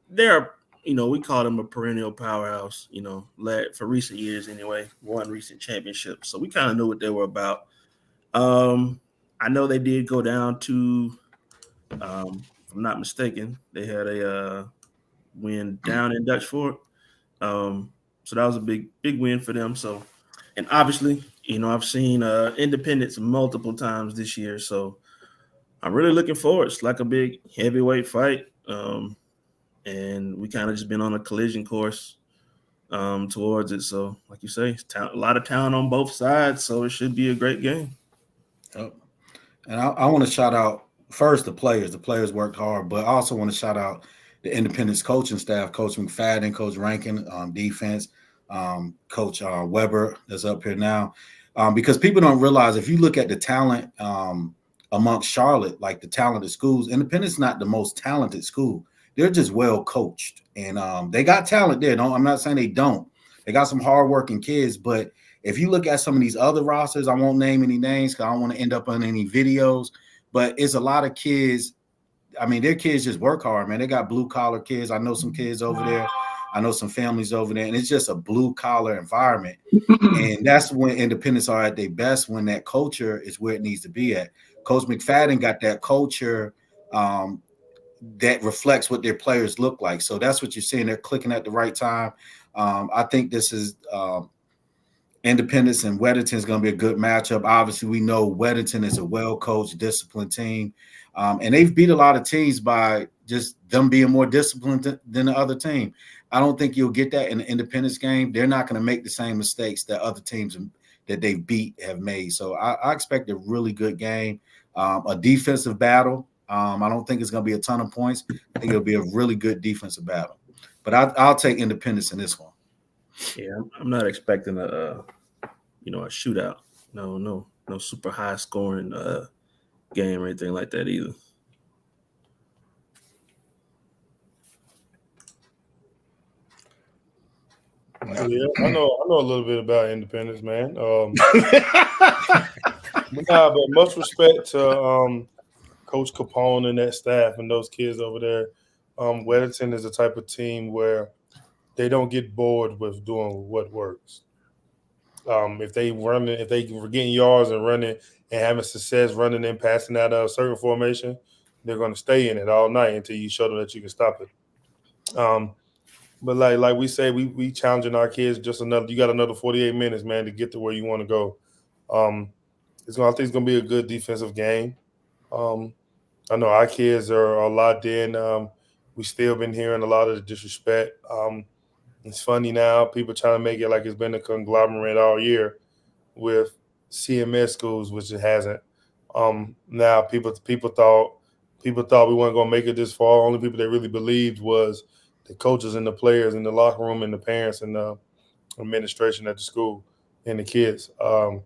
they're, we call them a perennial powerhouse, led for recent years anyway, won recent championships. So we kind of knew what they were about. I know they did go down to, if I'm not mistaken, they had a win down in Dutch Fork. So that was a big win for them. So, and obviously, I've seen Independence multiple times this year. So I'm really looking forward. It's like a big heavyweight fight. And we kind of just been on a collision course towards it. So, like you say, a lot of talent on both sides. So it should be a great game. Yep. And I want to shout out first the players. The players worked hard, but I also want to shout out the Independence coaching staff, Coach McFadden, Coach Rankin on defense, Coach Weber that's up here now. Because people don't realize, if you look at the talent amongst Charlotte, like the talented schools, Independence is not the most talented school. They're just well coached, and they got talent there. I'm not saying they don't. They got some hardworking kids, but if you look at some of these other rosters, I won't name any names because I don't want to end up on any videos, but it's a lot of kids. I mean, their kids just work hard, man. They got blue-collar kids. I know some kids over there. I know some families over there, and it's just a blue-collar environment. And that's when Independents are at their best, when that culture is where it needs to be at. Coach McFadden got that culture that reflects what their players look like. So that's what you're seeing. They're clicking at the right time. I think this is Independence and Weddington is going to be a good matchup. Obviously, we know Weddington is a well-coached, disciplined team, and they've beat a lot of teams by just them being more disciplined than the other team. I don't think you'll get that in the Independence game. They're not going to make the same mistakes that other teams that they beat have made. So I expect a really good game, a defensive battle. I don't think it's going to be a ton of points. I think it'll be a really good defensive battle. But I'll take Independence in this one. Yeah, I'm not expecting a shootout. No super high scoring game or anything like that either. Yeah, I know a little bit about Independence, man. But much respect to Coach Capone and that staff and those kids over there. Weddington is the type of team where they don't get bored with doing what works. If they were getting yards and running and having success running and passing out of a certain formation, they're going to stay in it all night until you show them that you can stop it. But like we say, we challenging our kids you got another 48 minutes, man, to get to where you want to go. I think it's going to be a good defensive game. I know our kids are locked in. We still been hearing a lot of the disrespect. It's funny now, people trying to make it like it's been a conglomerate all year with CMS schools, which it hasn't. Now people thought we weren't going to make it this far. Only people that really believed was the coaches and the players in the locker room and the parents and the administration at the school and the kids. So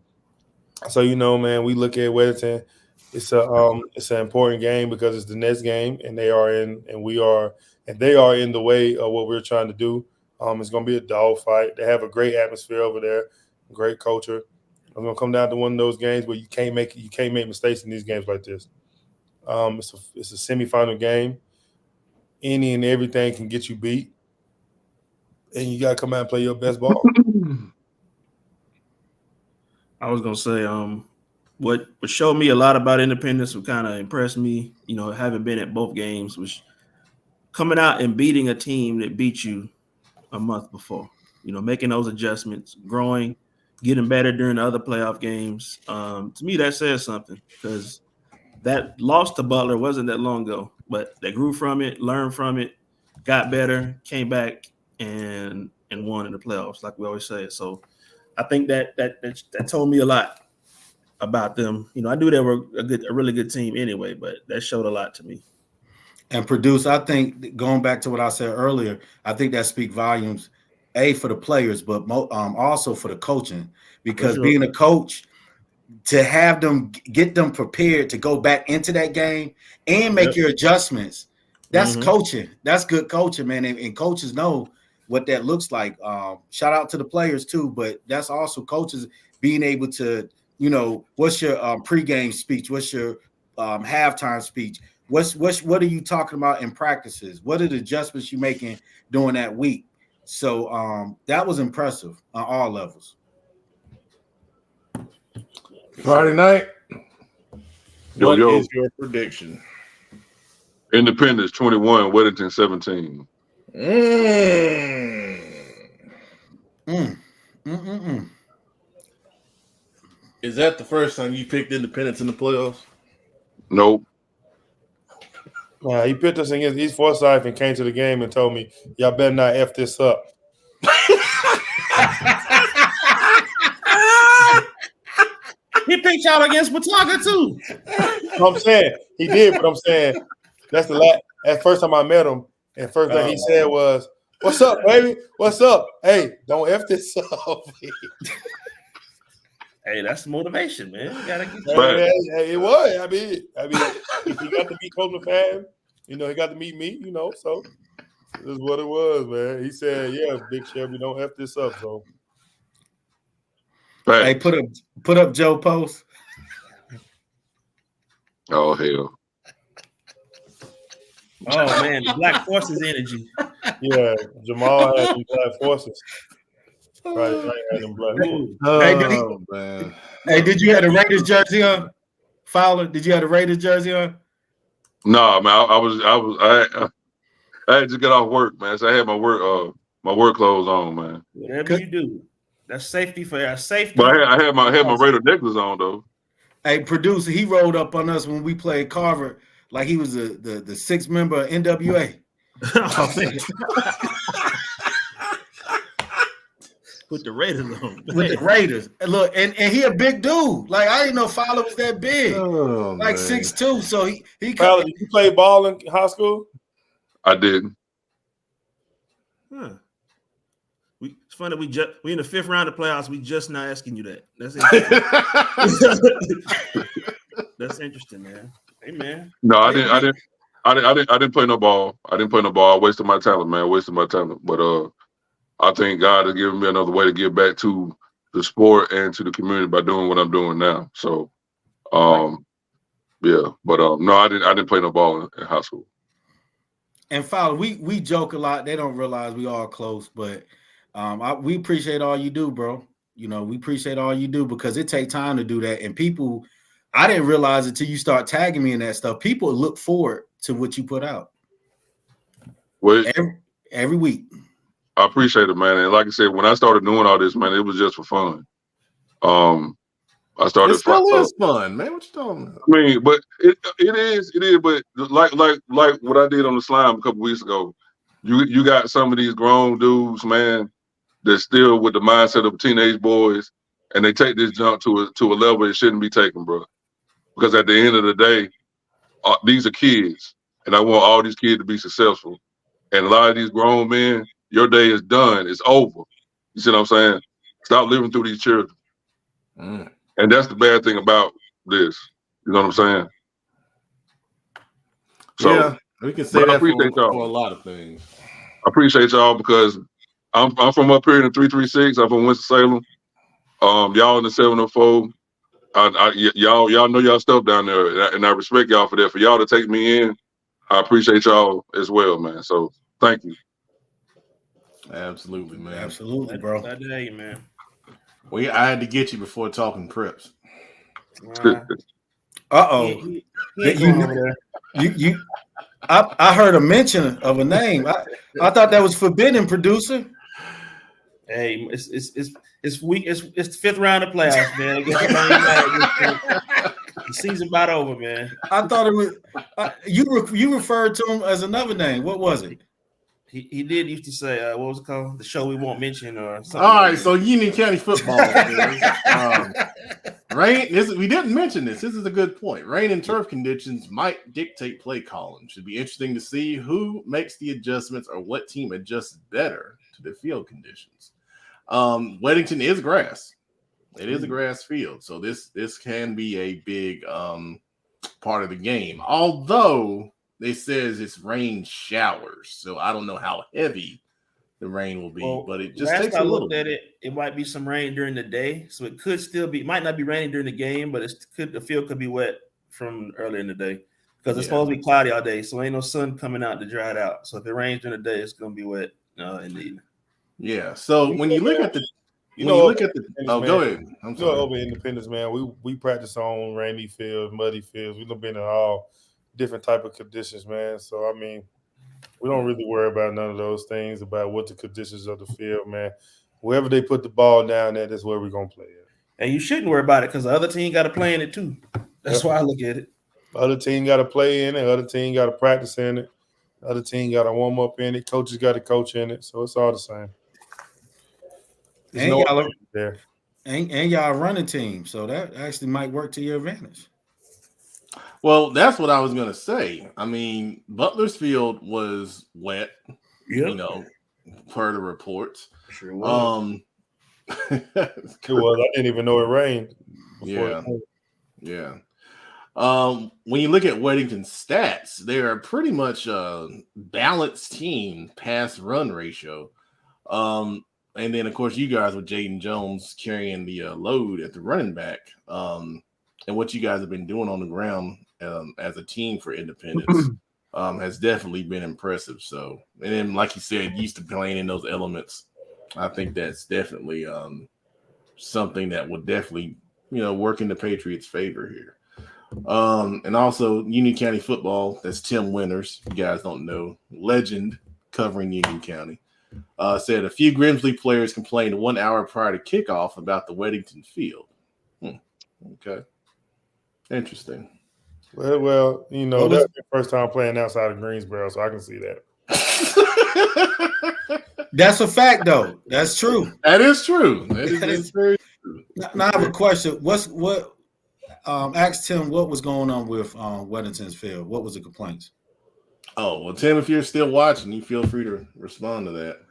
man, we look at Weddington. It's an important game because it's the next game, and they are in the way of what we're trying to do. It's going to be a dogfight. They have a great atmosphere over there, great culture. It's going to come down to one of those games where you can't make mistakes in these games like this. It's a semifinal game. Any and everything can get you beat, and you got to come out and play your best ball. I was gonna say, what showed me a lot about Independence, what kind of impressed me, having been at both games, was coming out and beating a team that beat you a month before. Making those adjustments, growing, getting better during the other playoff games. To me, that says something, because that loss to Butler wasn't that long ago, but they grew from it, learned from it, got better, came back and won in the playoffs, like we always say. So I think that told me a lot about them. I knew they were a really good team anyway, but that showed a lot to me. And Produce, I think, going back to what I said earlier, I think that speaks volumes, for the players, but also for the coaching, because being a coach, to have them get them prepared to go back into that game and make your adjustments, that's coaching. That's good coaching, man. And coaches know what that looks like. Shout out to the players too, but that's also coaches being able to, what's your pregame speech? What's your halftime speech? What are you talking about in practices? What are the adjustments you're making during that week? So that was impressive on all levels. Friday night. What Yo. is your prediction? Independence 21, Weddington 17. Is that the first time you picked Independence in the playoffs? Nope. He picked us against East Forsyth and came to the game and told me, y'all better not F this up. He picked y'all against Watauga too. I'm saying he did, but I'm saying that's at first time I met him, and first thing he said was, "What's up, baby? What's up? Hey, don't F this up." Hey, that's motivation, man. You gotta get it was. I mean, if he got to meet Coach McFadden, he got to meet me, so this is what it was, man. He said, "Yeah, Big Shelby, don't F this up." So, hey, put up Joe Post. Oh hell. Oh man, the Black Forces energy. Yeah, Jamal had some Black Forces. Right, had them Black Forces. Man. Hey, did you have the Raiders jersey on? Fowler, did you have the Raiders jersey on? No, man, I had to get off work, man. So I had my work clothes on, man. Whatever you do, that's safety for our safety. But I had my Raider necklace on though. Hey, producer, he rolled up on us when we played Carver like he was the sixth member of NWA. With the Raiders on. With the Raiders. Look, and he a big dude. Like, I didn't know Fowler was that big. Oh, like man. 6'2". So he Fowler, did you play ball in high school? I didn't. Huh. It's funny we in the 5th round of playoffs. We just not asking you that. That's interesting. That's interesting, man. Hey, man. No, I didn't play no ball. I didn't play no ball. I wasted my talent, man. But I think God has given me another way to give back to the sport and to the community by doing what I'm doing now. So, yeah. But no, I didn't play no ball in high school. And Fowler, we joke a lot. They don't realize we all close, but we appreciate all you do, bro. You know, we appreciate all you do because it takes time to do that. And people, I didn't realize it till you start tagging me in that stuff. People look forward to what you put out. Well, every week. I appreciate it, man. And like I said, when I started doing all this, man, it was just for fun. I started. It still is fun, man. What you talking about? I mean, but it is. But like what I did on the slime a couple weeks ago, you got some of these grown dudes, man, that's still with the mindset of teenage boys, and they take this jump to a level it shouldn't be taken, bro. Because at the end of the day, these are kids, and I want all these kids to be successful. And a lot of these grown men, your day is done. It's over. You see what I'm saying? Stop living through these children. And that's the bad thing about this. You know what I'm saying? So, yeah, we can say that for a lot of things. I appreciate y'all because I'm from up here in the 336. I'm from Winston-Salem. Y'all in the 704. Y'all know y'all stuff down there, and I respect y'all for that. For y'all to take me in, I appreciate y'all as well, man. So thank you. Absolutely, man. Absolutely, bro. Glad to hear you, man. Well, I had to get you before talking Preps. Uh-oh. I heard a mention of a name. I thought that was forbidden, producer. Hey, it's the 5th round of playoffs, man. The season about over, man. I thought it was you referred to him as another name. What was it? He did used to say, what was it called? The show we won't mention or something. All right, so Union County football. Rain. We didn't mention this. This is a good point. Rain and turf conditions might dictate play calling. Should be interesting to see who makes the adjustments or what team adjusts better to the field conditions. Weddington is grass. It is a grass field, so this can be a big part of the game. Although it says it's rain showers, so I don't know how heavy the rain will be, but it just takes a little. It might be some rain during the day, so it could still be. It might not be raining during the game, but the field could be wet from early in the day because it's supposed to be cloudy all day, so ain't no sun coming out to dry it out. So if it rains during the day, it's gonna be wet in the evening. Yeah. So when you look at the, go ahead. I'm sorry. Over Independence, man, we practice on rainy fields, muddy fields. We've been in all different type of conditions, man. So I mean, we don't really worry about none of those things about what the conditions of the field, man. Wherever they put the ball down there, that's where we're gonna play it. And you shouldn't worry about it because the other team got to play in it too. That's why I look at it. The other team got to play in it. The other team got to practice in it. The other team got to warm up in it. Coaches got to coach in it. So it's all the same. And y'all run a team, so that actually might work to your advantage. Well, that's what I was gonna say. I mean, Butler's field was wet, you know, per the reports. Sure was. It was. I didn't even know it rained. Yeah. When you look at Weddington's stats, they're a pretty much a balanced team pass run ratio. And then, of course, you guys with Jaden Jones carrying the load at the running back, and what you guys have been doing on the ground as a team for Independence has definitely been impressive. So, and then, like you said, used to playing in those elements. I think that's definitely something that would definitely, work in the Patriots' favor here. And also Union County football. That's Tim Winters. You guys don't know, legend covering Union County. Said a few Grimsley players complained 1 hour prior to kickoff about the Weddington field. Okay, interesting. Well, you know, What was- that's the first time playing outside of Greensboro, so I can see that. That's a fact, though. That's true. That is true. That is very true. Now I have a question. Ask Tim what was going on with Weddington's field. What was the complaints? Oh, well, Tim, if you're still watching, you feel free to respond to that.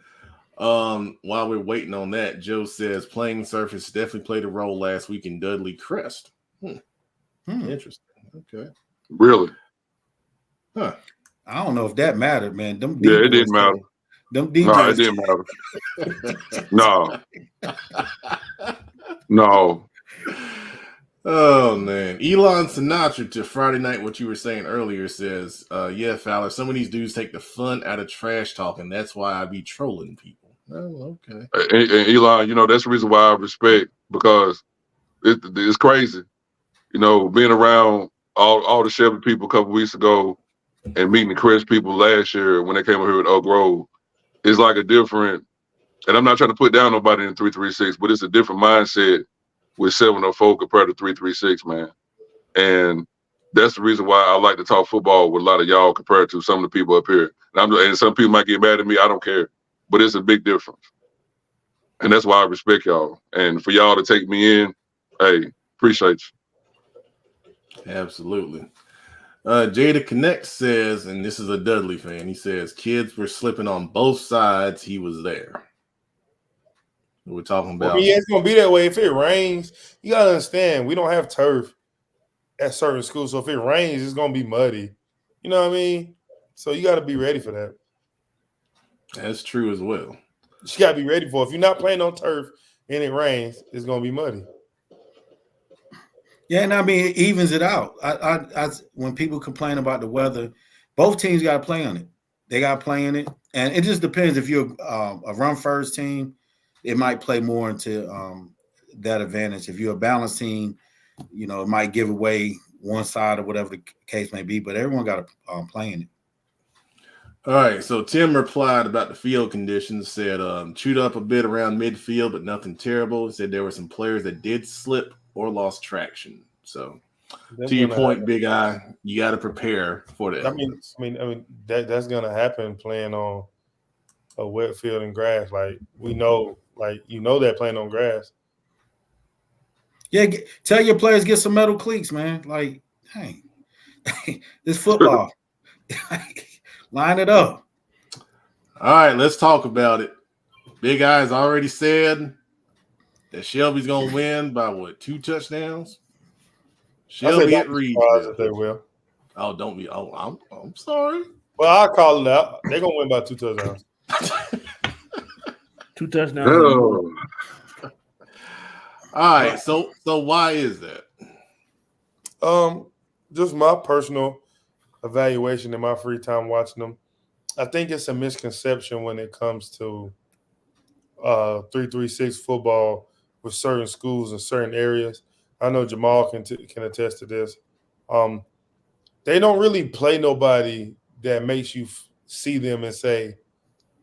While we're waiting on that, Joe says playing surface definitely played a role last week in Dudley Crest. Interesting. Okay. Really? Huh. I don't know if that mattered, man. Them Yeah, it didn't matter. Them No, DJs. it didn't matter. No. Oh man, Elon Sinatra to Friday night. What you were saying earlier says, "Yeah, Fowler. Some of these dudes take the fun out of trash talking. That's why I be trolling people." Oh, okay. And Elon, you know, that's the reason why I respect, because it's crazy. You know, being around all the Shelby people a couple weeks ago and meeting the Crest people last year when they came over here with Oak Grove, it's like a different, and I'm not trying to put down nobody in 336, but it's a different mindset with 704 compared to 336, man. And that's the reason why I like to talk football with a lot of y'all compared to some of the people up here. And some people might get mad at me. I don't care. But it's a big difference. And that's why I respect y'all. And for y'all to take me in, hey, appreciate you. Absolutely. Jada Connect says, and this is a Dudley fan, he says, kids were slipping on both sides. He was there. We're talking about. I mean, yeah, it's gonna be that way. If it rains, you gotta understand we don't have turf at certain schools. So if it rains, it's gonna be muddy. You know what I mean? So you gotta be ready for that. That's true as well. You gotta be ready for it. If you're not playing on turf and it rains, it's gonna be muddy. Yeah, and I mean it evens it out. I when people complain about the weather, both teams got to play on it. They got to play in it, and it just depends. If you're a run first team, it might play more into that advantage. If you're a balanced team, you know, it might give away one side or whatever the case may be. But everyone got to play in it. All right, so Tim replied about the field conditions, said chewed up a bit around midfield, but nothing terrible. He said there were some players that did slip or lost traction. So to your point, happen. Big Eye, you got to prepare for that. I mean that's gonna happen playing on a wet field and grass. Like we know, like you know that playing on grass. Yeah, tell your players get some metal cleats, man. Like, hey, this football. Line it up. All right, let's talk about it. Big Eye's already said that Shelby's going to win by, 2 touchdowns? Shelby at Reidsville. They will. Oh, don't be. Oh, I'm sorry. Well, I'll call it out. They're going to win by 2 touchdowns. 2 touchdowns. Oh. All right, so why is that? Just my personal evaluation in my free time watching them. I think it's a misconception when it comes to 336 football with certain schools in certain areas. I know Jamal can attest to this. They don't really play nobody that makes you see them and say,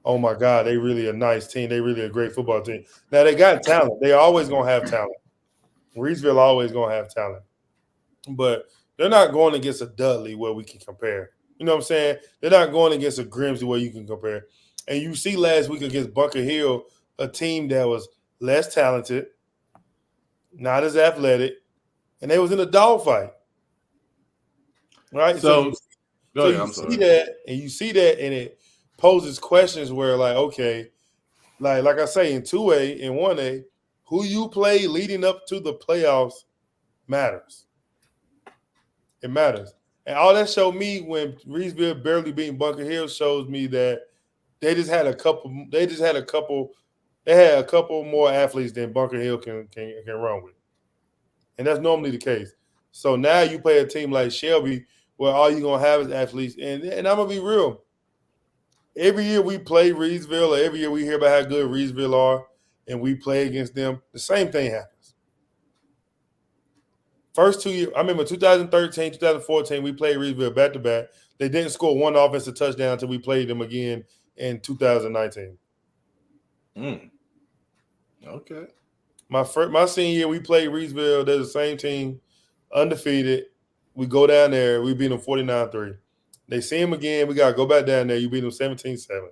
oh, my God, they really a nice team. They really a great football team. Now, they got talent. They always going to have talent. Reidsville always going to have talent. But they're not going against a Dudley where we can compare. You know what I'm saying? They're not going against a Grimsley where you can compare. And you see last week against Bunker Hill, a team that was less talented, not as athletic, and they was in a dogfight. Right? So you see that, and it poses questions where, like, okay, like I say, in 2A and 1A, who you play leading up to the playoffs matters. It matters. And all that showed me when Reidsville barely beating Bunker Hill shows me that they had a couple more athletes than Bunker Hill can run with. And that's normally the case. So now you play a team like Shelby where all you're going to have is athletes. And I'm going to be real. Every year we play Reidsville, or every year we hear about how good Reidsville are, and we play against them, the same thing happens. First 2 years, I remember 2013, 2014, we played Reidsville back to back. They didn't score one offensive touchdown until we played them again in 2019. Okay. My senior year, we played Reidsville. They're the same team, undefeated. We go down there. We beat them 49-3. They see them again. We got to go back down there. You beat them 17-7.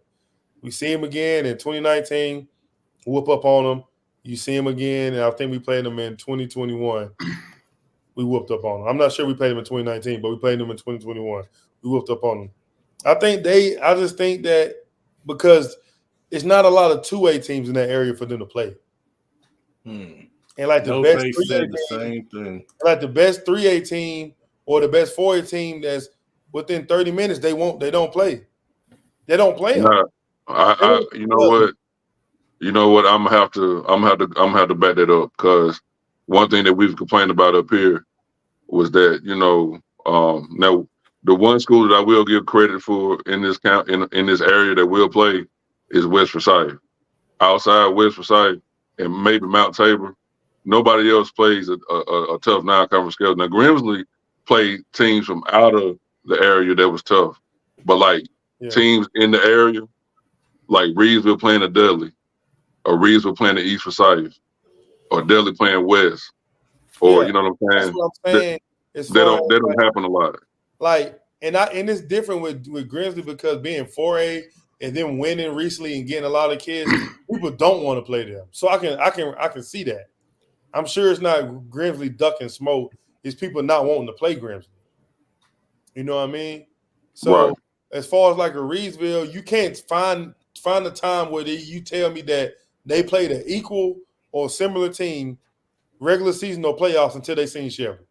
We see them again in 2019, whoop up on them. You see them again, and I think we played them in 2021. We whooped up on them. I'm not sure we played them in 2019, but we played them in 2021. We whooped up on them. I just think that because it's not a lot of 2A teams in that area for them to play. And like the best 3A said the same thing. Like the best 3A team or the best 4A team that's within 30 minutes, they don't play. They don't play them. You know what? I'm gonna have to back that up, because one thing that we've complained about up here was that, now the one school that I will give credit for in this in this area that will play is West Forsyth. Outside West Forsyth and maybe Mount Tabor, nobody else plays a tough non-conference schedule. Now Grimsley played teams from out of the area that was tough, but teams in the area, like Reidsville playing at Dudley, or Reidsville playing at East Forsyth, or Dudley playing West, or you know what I'm saying? That's what I'm saying. That don't happen a lot. And it's different with Grimsley because being 4A and then winning recently and getting a lot of kids, people don't want to play them. So I can see that. I'm sure it's not Grimsley duck and smoke. It's people not wanting to play Grimsley. You know what I mean? So as far as like a Reidsville, you can't find a time where you tell me that they played an equal or similar team, regular season or playoffs, until they seen Shelby.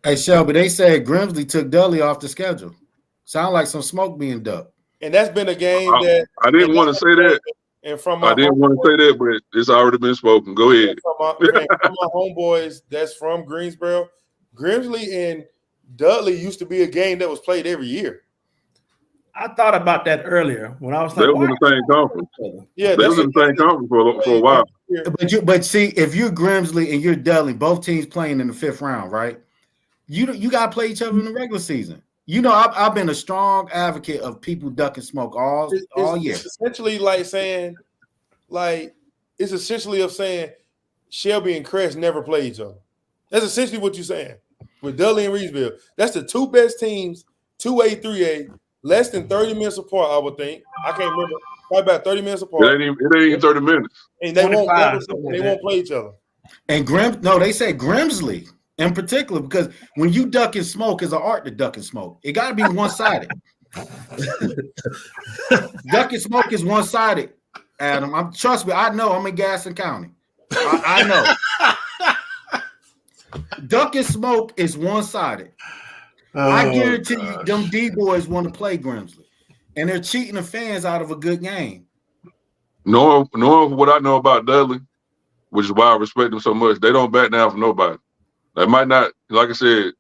Hey, Shelby, they said Grimsley took Dudley off the schedule. Sound like some smoke being ducked. And that's been a game that I didn't want to say that. And from I didn't want to say that, but it's already been spoken. Go ahead. From my homeboys that's from Greensboro, Grimsley and Dudley used to be a game that was played every year. I thought about that earlier when I was like, they were in the same conference. Yeah, they were in the same conference for a while. But see, if you're Grimsley and you're Dudley, both teams playing in the 5th round, right? You got to play each other in the regular season. I've been a strong advocate of people ducking smoke all year. It's essentially saying Shelby and Crest never play each other. That's essentially what you're saying with Dudley and Reidsville. That's the two best teams, 2A, 3A, less than 30 minutes apart, I would think. I can't remember. Probably about 30 minutes apart. It ain't even 30 minutes. And they won't play each other. And they say Grimsley in particular, because when you duck and smoke, is an art to duck and smoke. It got to be one-sided. Duck and smoke is one-sided, Adam. Trust me, I know. I'm in Gaston County. I know. Duck and smoke is one-sided. I guarantee you, them D-boys want to play Grimsley, and they're cheating the fans out of a good game. Knowing what I know about Dudley, which is why I respect them so much, they don't back down for nobody. They might not, like I said,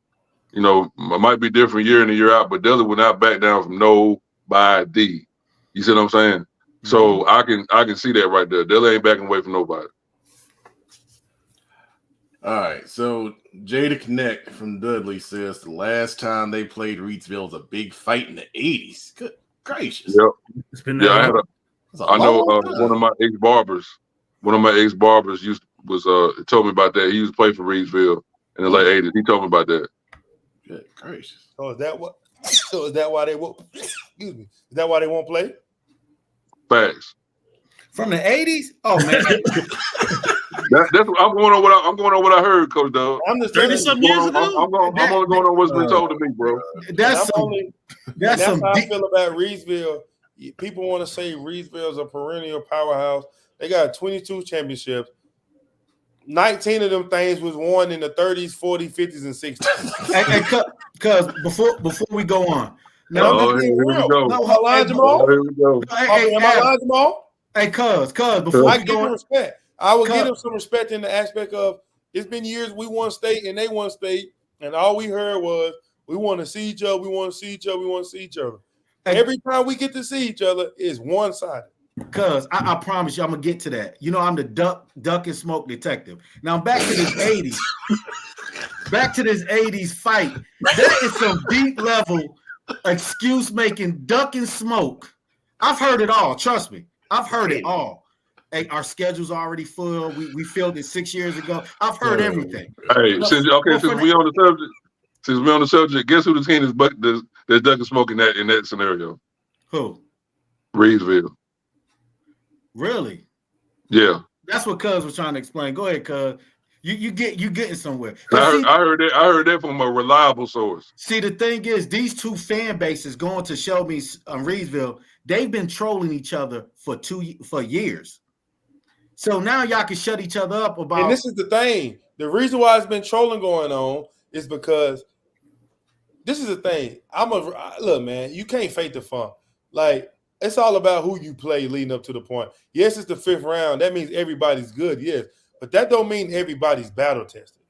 it might be different year in and year out, but Dudley will not back down from nobody. You see what I'm saying? Mm-hmm. So I can see that right there. Dudley ain't backing away from nobody. All right, so Jada Connect from Dudley says the last time they played Reidsville was a big fight in the 80s. Good gracious. Yep. It's been I know one of my ex-barbers told me about that. He used to play for Reidsville in the late 80s. He told me about that. Good gracious. So is that why they won't excuse me? Is that why they won't play? Facts. From the 80s? Oh man. That's I'm going on what I heard, Coach Doug. I'm just 30-some years ago. I'm only going on what's been told to me, bro. That's how I feel about Reidsville. People want to say Reidsville is a perennial powerhouse. They got 22 championships. 19 of them things was won in the 30s, 40s, 50s, and 60s. Cuz before we go on. Here we go. No, Jamal. Here we go. Jamal? Hey, cuz before I give him respect. I will give him some respect in the aspect of it's been years we won state and they won state, and all we heard was we want to see each other, we want to see each other, we want to see each other. Every time we get to see each other, it's one-sided. Cuz I promise you, I'm gonna get to that. I'm the duck and smoke detective. Now back to this 80s. back to this 80s fight. That is some deep level excuse making, duck and smoke. I've heard it all. Trust me. I've heard it all. Hey, our schedule's already full. We filled it 6 years ago. I've heard everything. Hey, since we on the subject, guess who the team is that's duck and smoke in that scenario? Who? Reidsville. Really? Yeah. That's what Cuz was trying to explain. Go ahead, Cuz. You getting somewhere. I heard that from a reliable source. See, the thing is, these two fan bases going to Shelby and Reidsville, they've been trolling each other for years. So now y'all can shut each other up about. And this is the thing. The reason why it's been trolling going on is because this is the thing. Look, man, you can't fake the fun. Like, it's all about who you play leading up to the point. Yes, it's the 5th round. That means everybody's good, yes. But that don't mean everybody's battle tested.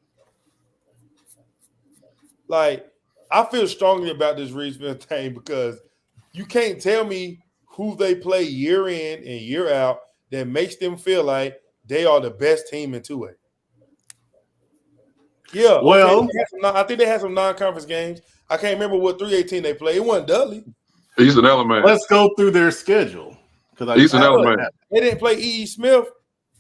Like, I feel strongly about this Reidsville thing because you can't tell me who they play year in and year out that makes them feel like they are the best team in 2A. Yeah, well, okay, I think they had some non-conference games. I can't remember what 318 they played. It wasn't Dudley. Eastern Element. Let's go through their schedule. Eastern Element. They didn't play E.E. Smith.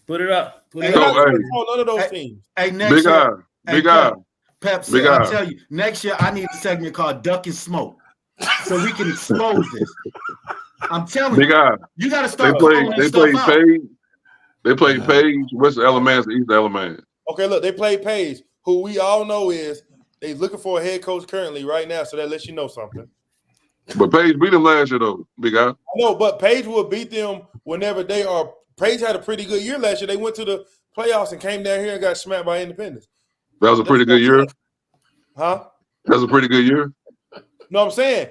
Put it up. None of those teams. Hey, next year, Big Eye. Pepsi, I'll tell you, next year I need a segment called Duck and Smoke so we can expose this. I'm telling Big Eye. You got to start. They played Page, West Elements, and East Elements. Okay, look, they played Page, who we all know is they looking for a head coach currently right now, so that lets you know something. But Page beat them last year, though, Big Eye. No, but Page will beat them whenever they are. Page had a pretty good year last year. They went to the playoffs and came down here and got smacked by Independence. That was a pretty good year. Huh? That was a pretty good year. No, I'm saying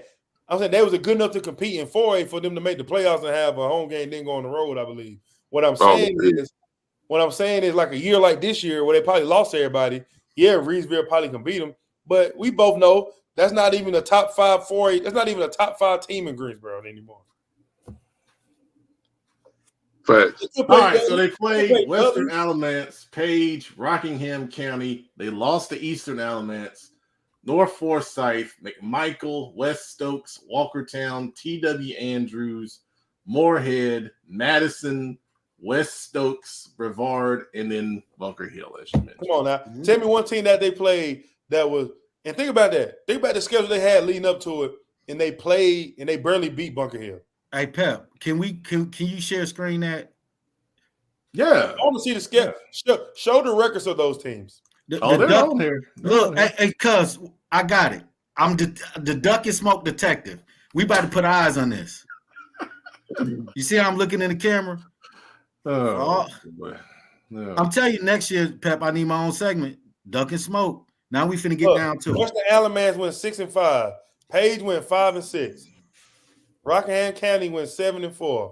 they was good enough to compete in 4A for them to make the playoffs and have a home game, then go on the road, I believe. What I'm saying is like a year like this year where they probably lost everybody. Yeah, Reidsville probably can beat them, but we both know that's not even a top 5 4A. That's not even a top 5 team in Greensboro anymore. Facts. All right, so they played Western Alamance, Page, Rockingham County. They lost to Eastern Alamance, North Forsyth, McMichael, West Stokes, Walkertown, T.W. Andrews, Moorhead, Madison, West Stokes, Brevard, and then Bunker Hill, as you mentioned. Come on now. Tell me one team that they played that was – and think about that. Think about the schedule they had leading up to it, and they played and they barely beat Bunker Hill. Hey, Pep, can you share screen that? Yeah. I want to see the schedule. Show the records of those teams. They're on here. Look, hey, Cuz, I got it. I'm the Duck and Smoke detective. We about to put eyes on this. You see how I'm looking in the camera? No. I'm telling you, next year, Pep, I need my own segment. Duck and Smoke. Now we finna get down to it. Western Alamance went 6-5. Page went 5-6. Rockingham County went 7-4.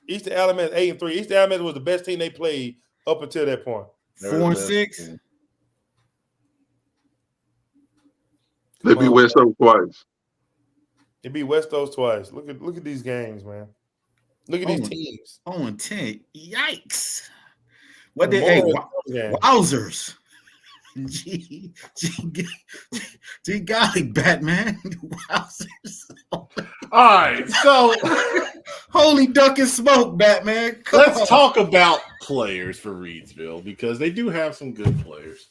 Eastern Alamance 8-3. Eastern Alamance was the best team they played up until that point. 4-6. They beat West Oaks twice. They beat West Oaks twice. Look at these games, man. Look at these teams. 0-10. Yikes. What they wowzers. G golly, Batman. Wowzers. All right, so holy duck and smoke, Batman. Let's talk about players for Reidsville because they do have some good players.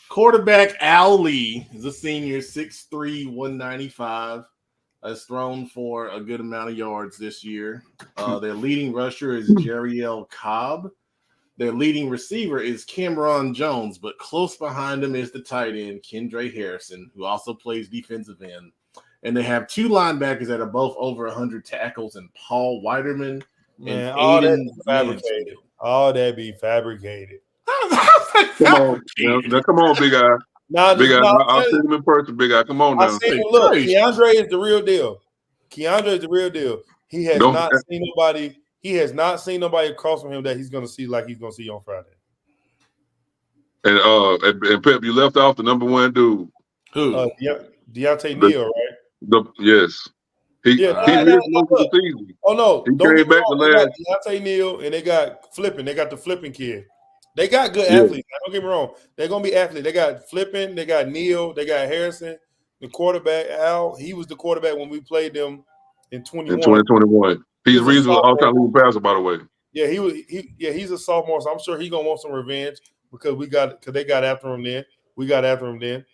Quarterback Al Lee is a senior, 6'3", 195. Has thrown for a good amount of yards this year. Their leading rusher is Jeriel Cobb. Their leading receiver is Cameron Jones, but close behind him is the tight end, Kendra Harrison, who also plays defensive end. And they have 2 linebackers that are both over 100 tackles, and Paul Weiderman and Aiden fabricated. All that be fabricated. Come on, Big Eye. Big Eye. I'll see him in person, Big Eye. Come on now. Look, Keandre is the real deal. Keandre is the real deal. He has not seen nobody. He has not seen nobody across from him that he's going to see like he's going to see on Friday. And Pep, you left off the number 1 dude. Who? Deontay Neal, right? Yes. He missed most of the season. Oh no! He came back the last. Deontay Neal and they got Flipping. They got the Flipping kid. They got good Yeah. athletes. Don't get me wrong. They're gonna be athletes. They got Flippin, they got Neal, they got Harrison, the quarterback Al. He was the quarterback when we played them in 21. In 2021, he's He's a Reidsville all-time leading passer, by the way. Yeah, he's a sophomore, so I'm sure he's gonna want some revenge because they got after him then. We got after him then.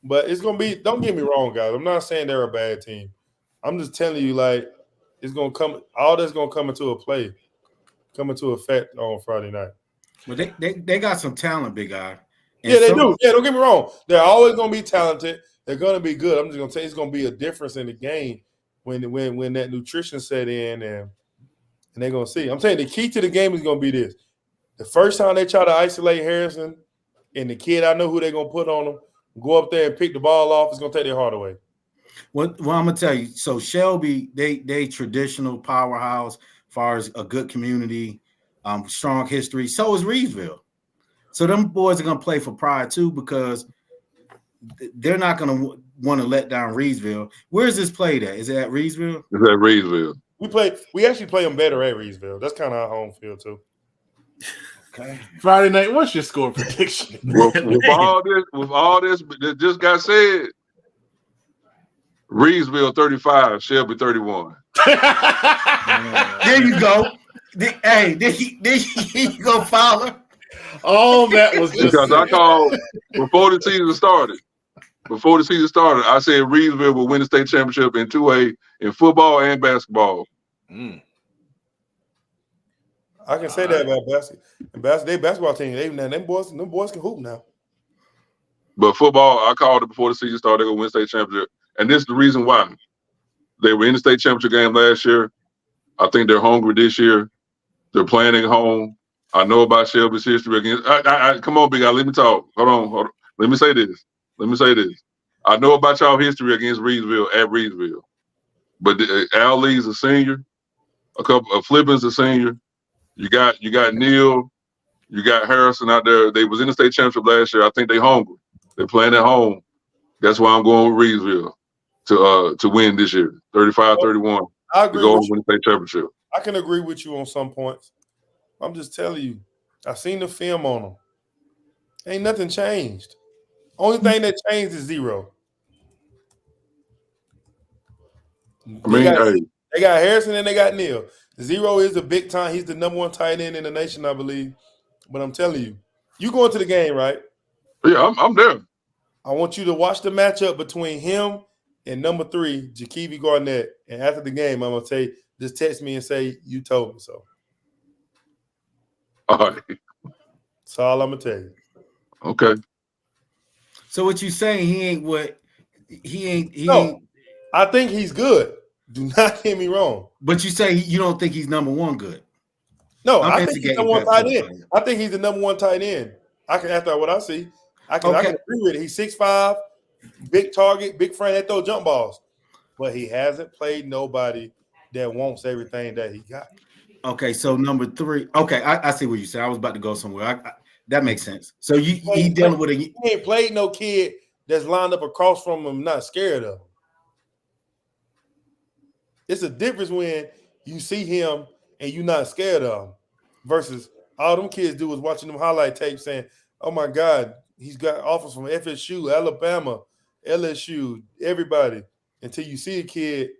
But it's gonna be, don't get me wrong, guys. I'm not saying they're a bad team. I'm just telling you, like, it's gonna come, all that's gonna come into effect on Friday night. But they got some talent, big guy. Yeah, they do. Yeah, don't get me wrong. They're always gonna be talented. They're gonna be good. I'm just gonna say it's gonna be a difference in the game when that nutrition set in and they're gonna see. I'm saying the key to the game is gonna be this. The first time they try to isolate Harrison and the kid, I know who they're gonna put on them, go up there and pick the ball off, it's gonna take their heart away. Well, I'm gonna tell you. So Shelby, they traditional powerhouse, as far as a good community, strong history. So is Reidsville. So them boys are gonna play for pride too because they're not gonna want to let down Reidsville. Where's this played at? Is it at Reidsville? It's at Reidsville. We actually play them better at Reidsville. That's kind of our home field too. Okay. Friday night, what's your score prediction? with all this that just got said, Reidsville 35, Shelby 31. There you go. There you go, Fowler. All that was just Because I called before the season started. I said Reidsville will win the state championship in 2A in football and basketball. I can say that about basketball team. Them boys can hoop now. But football, I called it before the season started. They're gonna win state championship, and this is the reason why. They were in the state championship game last year. I think they're hungry this year. They're playing at home. I know about Shelby's history against. Come on, big guy. Let me talk. Hold on. Let me say this. I know about y'all history against Reidsville at Reidsville, but Al Lee's a senior. A couple of Flippin's a senior. You got Neal. You got Harrison out there. They was in the state championship last year. I think they hungry. They're playing at home. That's why I'm going with Reidsville to win this year. 35-31. I agree to go with win the state championship. I can agree with you on some points. I'm just telling you, I've seen the film on them. Ain't nothing changed. Only thing that changed is zero. They got Harrison and they got Neal. Zero is the big time. He's the number one tight end in the nation, I believe. But I'm telling you, you going to the game, right? Yeah, I'm there. I want you to watch the matchup between him and number 3, Jakeevy Garnett. And after the game, I'm gonna say, just text me and say you told me so. All right. That's all I'm gonna tell you. Okay. So what you saying? He ain't. No, I think he's good. Do not get me wrong. But you say you don't think he's number one good. No, I think he's number one tight end. I think he's the number one tight end. After what I see, I can agree with it. He's 6'5", big target, big frame. They throw jump balls, but he hasn't played nobody that wants everything that he got. Okay, so number 3. Okay, I see what you said. I was about to go somewhere. That makes sense. So he dealing with he ain't played no kid that's lined up across from him, not scared of him. It's a difference when you see him and you're not scared of him versus all them kids do is watching them highlight tapes saying, oh my God, he's got offers from FSU, Alabama, LSU, everybody, until you see a kid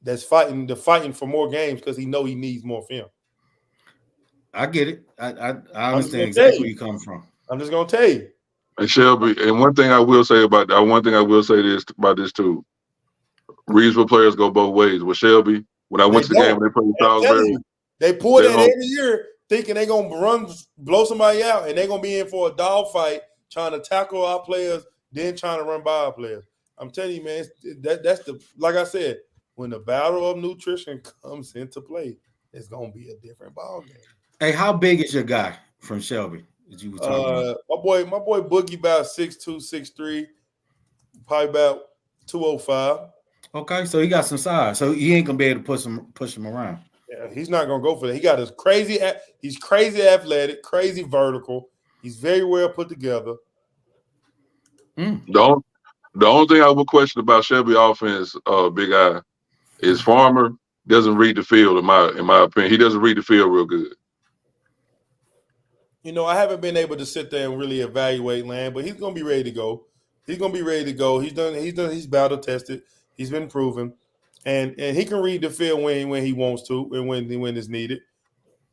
that's fighting for more games because he know he needs more film. I get it. I understand exactly where you come from. I'm just gonna tell you. And Shelby, and one thing I will say about this too. Reidsville players go both ways. With Shelby, when I went to the game, when they played with Salisbury, they pull that every year, thinking they're gonna blow somebody out, and they're gonna be in for a dog fight, trying to tackle our players, then trying to run by our players. I'm telling you, man, that's like I said, when the battle of nutrition comes into play, it's gonna be a different ball game. Hey, how big is your guy from Shelby that you were talking about? My boy Boogie about 6'2", 6'3", probably about 205. Okay, so he got some size. So he ain't gonna be able to push him around. Yeah, he's not gonna go for that. He got his crazy. He's crazy athletic, crazy vertical. He's very well put together. The only thing I would question about Shelby offense, Big Eye, is Farmer doesn't read the field. In my opinion, he doesn't read the field real good. I haven't been able to sit there and really evaluate Land, but he's gonna be ready to go. He's gonna be ready to go. He's battle tested. He's been proven, and he can read the field when he wants to and when it's needed.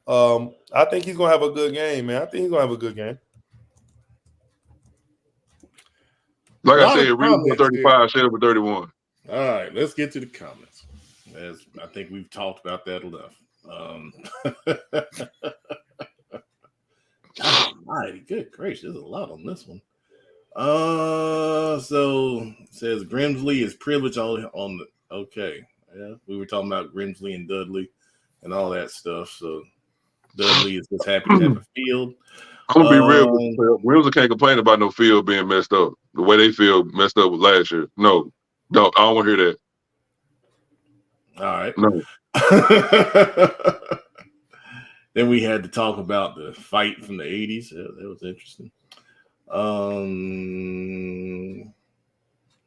I think he's gonna have a good game, man. I think he's gonna have a good game. Like A I lot said, of Reed for comments here. 35, Shelby 31. All right, let's get to the comments. As I think we've talked about that enough. God almighty, good gracious, there's a lot on this one. So it says Grimsley is privileged on the okay. Yeah, we were talking about Grimsley and Dudley and all that stuff. So Dudley is just happy to have a field. I'm gonna be real with you. Wilson can't complain about no field being messed up. The way they feel messed up with last year. No, I don't want to hear that. All right. No. Then we had to talk about the fight from the 80s. Yeah, that was interesting.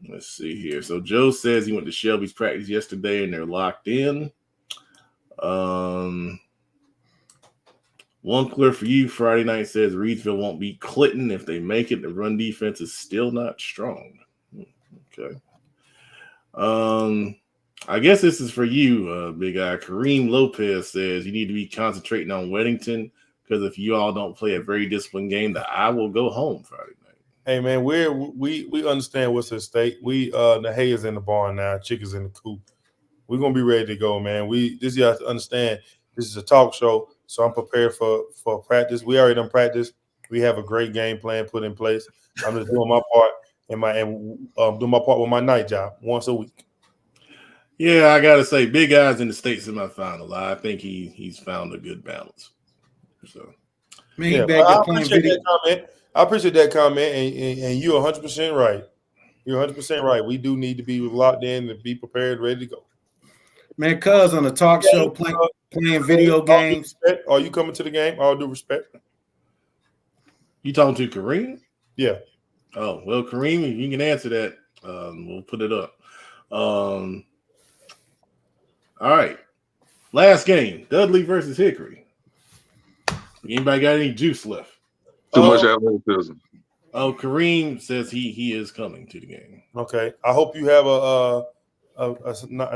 Let's see here. So Joe says he went to Shelby's practice yesterday and they're locked in. One clear for you. Friday night says Reidsville won't beat Clinton if they make it. The run defense is still not strong. Okay. I guess this is for you, big guy. Kareem Lopez says you need to be concentrating on Weddington because if you all don't play a very disciplined game, that I will go home Friday night. Hey man, we understand what's at stake. The hay is in the barn now, chickens in the coop. We're gonna be ready to go, man. You have to understand this is a talk show, so I'm prepared for practice. We already done practice. We have a great game plan put in place. I'm just doing my part doing my part with my night job once a week. Yeah, I gotta say, big guys in the state semifinal. I think he's found a good balance. So, I appreciate that comment. I appreciate that comment, and you're 100% right. You're 100% right. We do need to be locked in and be prepared, ready to go. Man, cuz on the talk show playing video games. Are you coming to the game? All due respect. You talking to Kareem? Yeah. Oh, well, Kareem, if you can answer that, we'll put it up. All right. Last game, Dudley versus Hickory. Anybody got any juice left? Too much athleticism. Oh, Kareem says he is coming to the game. Okay. I hope you have a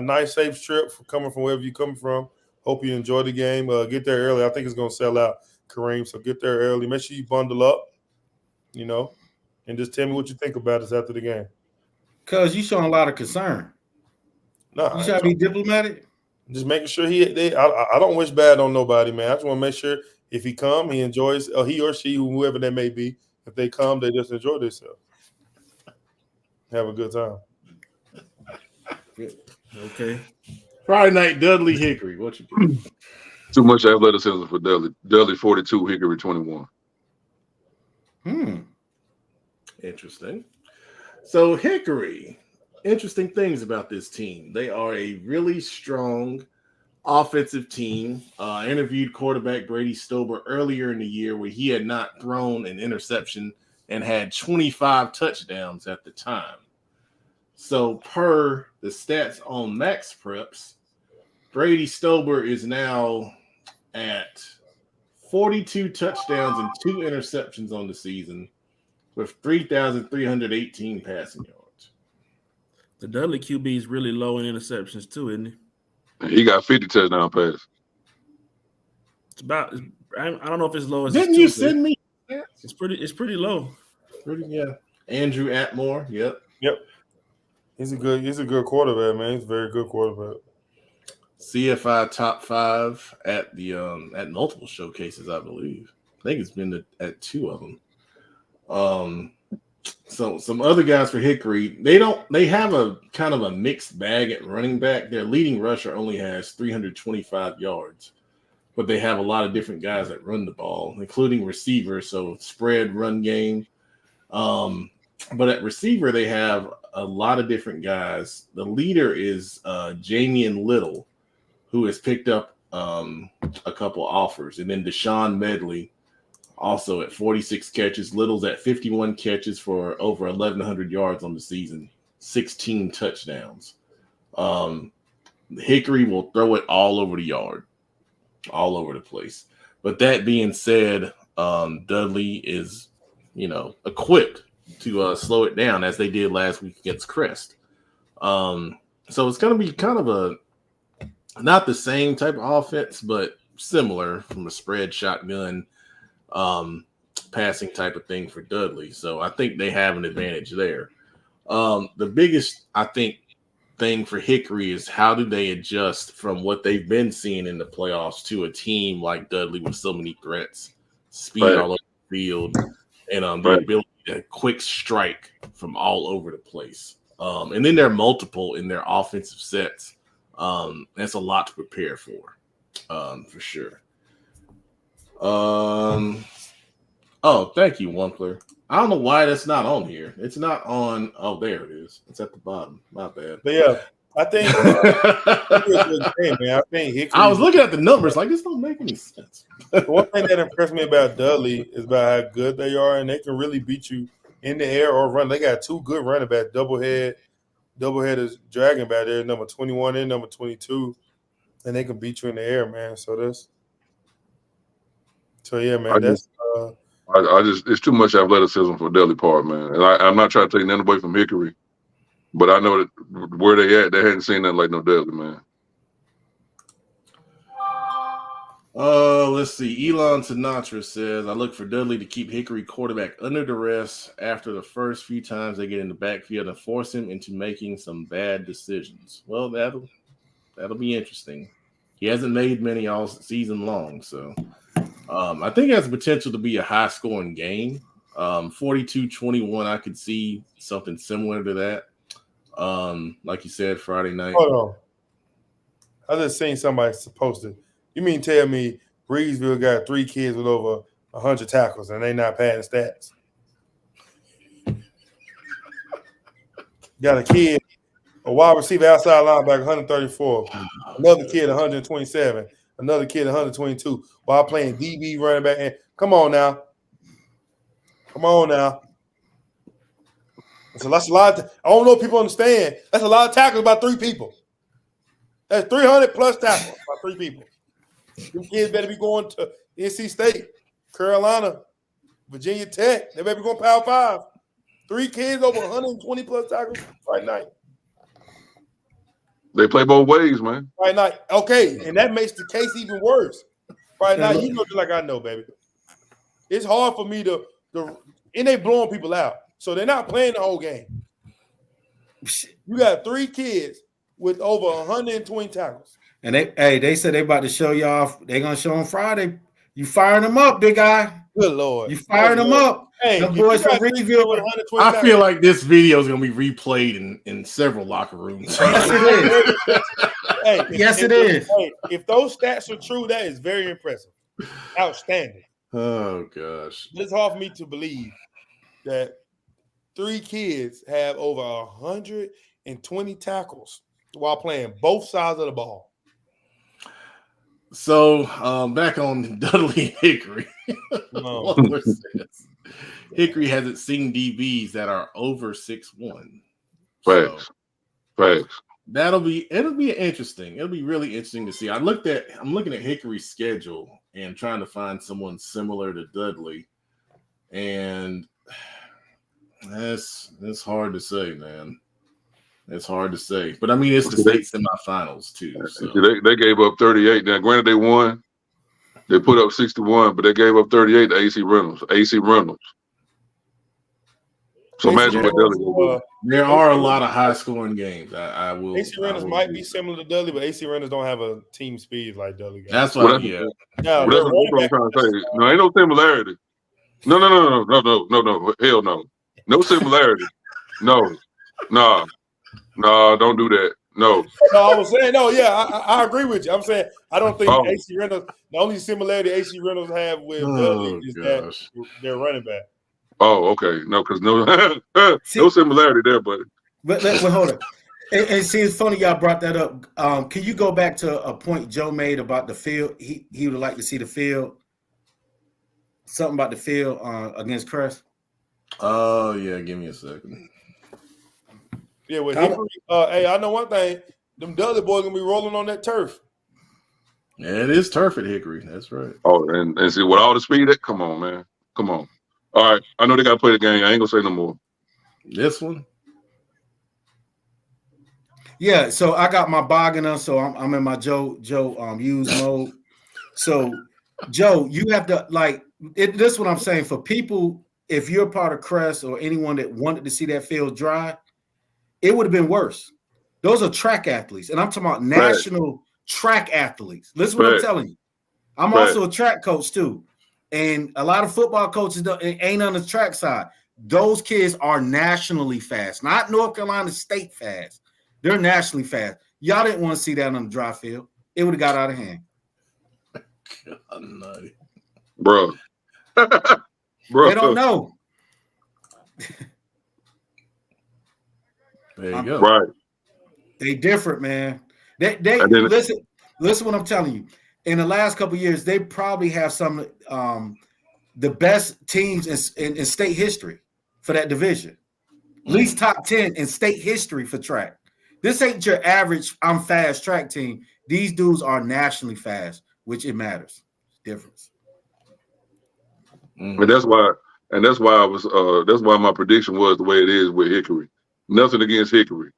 nice, safe trip for coming from wherever you're coming from. Hope you enjoy the game. Get there early. I think it's going to sell out, Kareem. So get there early. Make sure you bundle up, and just tell me what you think about us after the game. Cuz you showing a lot of concern. No, you trying to be diplomatic? Just making sure I don't wish bad on nobody, man. I just want to make sure if he come, he enjoys, or he or she, whoever that may be, if they come, they just enjoy themselves. Have a good time. Okay. Friday night, Dudley Hickory. What you do? Too much athleticism for Dudley. Dudley 42, Hickory 21. Interesting. So Hickory, interesting things about this team. They are a really strong offensive team. I interviewed quarterback Brady Stober earlier in the year where he had not thrown an interception and had 25 touchdowns at the time. So per the stats on Max Preps, Brady Stober is now at 42 touchdowns and 2 interceptions on the season with 3,318 passing yards. The Dudley QB is really low in interceptions too, isn't he? He got 50 touchdown passes. It's about. I don't know if it's low as. Didn't you send me? It's pretty low. Yeah. Andrew Atmore. Yep. He's a good quarterback, man. He's a very good quarterback. CFI top 5 at the at multiple showcases, I believe. I think it's been at 2 of them. So some other guys for Hickory, they have a kind of a mixed bag at running back. Their leading rusher only has 325 yards, but they have a lot of different guys that run the ball, including receivers. So spread run game. But at receiver, they have a lot of different guys. The leader is Jamian Little, who has picked up a couple offers. And then Deshaun Medley, also at 46 catches. Little's at 51 catches for over 1,100 yards on the season, 16 touchdowns. Hickory will throw it all over the yard, all over the place. But that being said, Dudley is, equipped to slow it down as they did last week against Crest. So it's going to be kind of not the same type of offense, but similar from a spread shotgun passing type of thing for Dudley. So I think they have an advantage there. The biggest, I think, thing for Hickory is how do they adjust from what they've been seeing in the playoffs to a team like Dudley with so many threats, speed all over the field, and the ability to quick strike from all over the place. And then they're multiple in their offensive sets. That's a lot to prepare for sure. Oh, thank you, Wunkler. I don't know why that's not on here. It's not on. Oh, there it is. It's at the bottom. My bad. But yeah, I think man. I think Hickory, I was looking at the numbers like this don't make any sense. One thing that impressed me about Dudley is about how good they are, and they can really beat you in the air or run. They got two good running backs, doublehead is dragging back there, number 21 and number 22, and they can beat you in the air, man. So yeah, man. I just it's too much athleticism for Dudley Park, man. And I'm not trying to take nothing away from Hickory, but I know that where they at, they hadn't seen nothing like no Dudley, man. Let's see. Elon Sinatra says, I look for Dudley to keep Hickory quarterback under duress after the first few times they get in the backfield and force him into making some bad decisions. Well, that'll be interesting. He hasn't made many all season long, so I think it has the potential to be a high-scoring game. 42-21, I could see something similar to that. Like you said, Friday night. Hold on. I just seen somebody posted. You mean tell me Reidsville got 3 kids with over 100 tackles and they not padding stats? Got a kid, a wide receiver outside linebacker, 134. Another kid, 127. Another kid, 122. While playing DB running back. And come on now. That's a lot. I don't know if people understand. That's a lot of tackles by 3 people. That's 300 plus tackles by 3 people. Them kids better be going to NC State, Carolina, Virginia Tech. They better be going Power 5. 3 kids over 120 plus tackles right night. They play both ways, man. Right night. Okay, and that makes the case even worse. Right now, you know just like I know, baby. It's hard for me to and they blowing people out. So they're not playing the whole game. You got 3 kids with over 120 tackles. And they said they about to show y'all. They're gonna show on Friday. You firing them up, big guy. Good Lord. You firing them up. Hey, the boys from Reidsville. I feel like this video is gonna be replayed in several locker rooms. Yes, it is. Yes, it is. Hey, if those stats are true, that is very impressive. Outstanding. Oh gosh. It's hard for me to believe that 3 kids have over 120 tackles while playing both sides of the ball. So back on Dudley and Hickory. Hickory hasn't seen DBs that are over 6'1". Facts. It'll be interesting. It'll be really interesting to see. I'm looking at Hickory's schedule and trying to find someone similar to Dudley. And that's hard to say, man. It's hard to say. But I mean, it's the state semifinals too. So. They gave up 38. Now, granted, they won. They put up 61, but they gave up 38 to AC Reynolds. So imagine what Dudley will do. There are a lot of high-scoring games. I will. AC Reynolds might be similar to Dudley, but AC Reynolds don't have a team speed like Dudley got. That's what. Yeah. That's what I'm trying to say. No, ain't no similarity. No. Hell no. No similarity. No. Nah, don't do that. No. No, I was saying, no, yeah, I agree with you. I'm saying I don't think AC Reynolds, the only similarity AC Reynolds have with Dudley is that they're running back. Oh, okay. No, because no similarity there, buddy. But hold on. And see, it's funny y'all brought that up. Can you go back to a point Joe made about the field? He would like to see the field. Something about the field against Crest. Oh, yeah. Give me a second. Yeah, with Hickory, hey, I know one thing. Them Dudley boys going to be rolling on that turf. Yeah, it is turf at Hickory. That's right. Oh, and see, with all the speed, come on, man. Come on. All right. I know they got to play the game. I ain't going to say no more. This one? Yeah, so I got my bogging on, so I'm in my Joe use mode. So, Joe, you have to, like, this is what I'm saying. For people, if you're part of Crest or anyone that wanted to see that field dry, it would have been worse. Those are track athletes, and I'm talking about national track athletes. Listen what I'm telling you. I'm also a track coach too, and a lot of football coaches ain't on the track side. Those kids are nationally fast, not North Carolina State fast. They're nationally fast. Y'all didn't want to see that on the dry field. It would have got out of hand. Bro. They don't know. There you go. Right. They different, man. They listen what I'm telling you. In the last couple of years, they probably have some the best teams in state history for that division. At least top 10 in state history for track. This ain't your average I'm fast track team. These dudes are nationally fast, which it matters. Difference. And that's why that's why my prediction was the way it is with Hickory. Nothing against Hickory,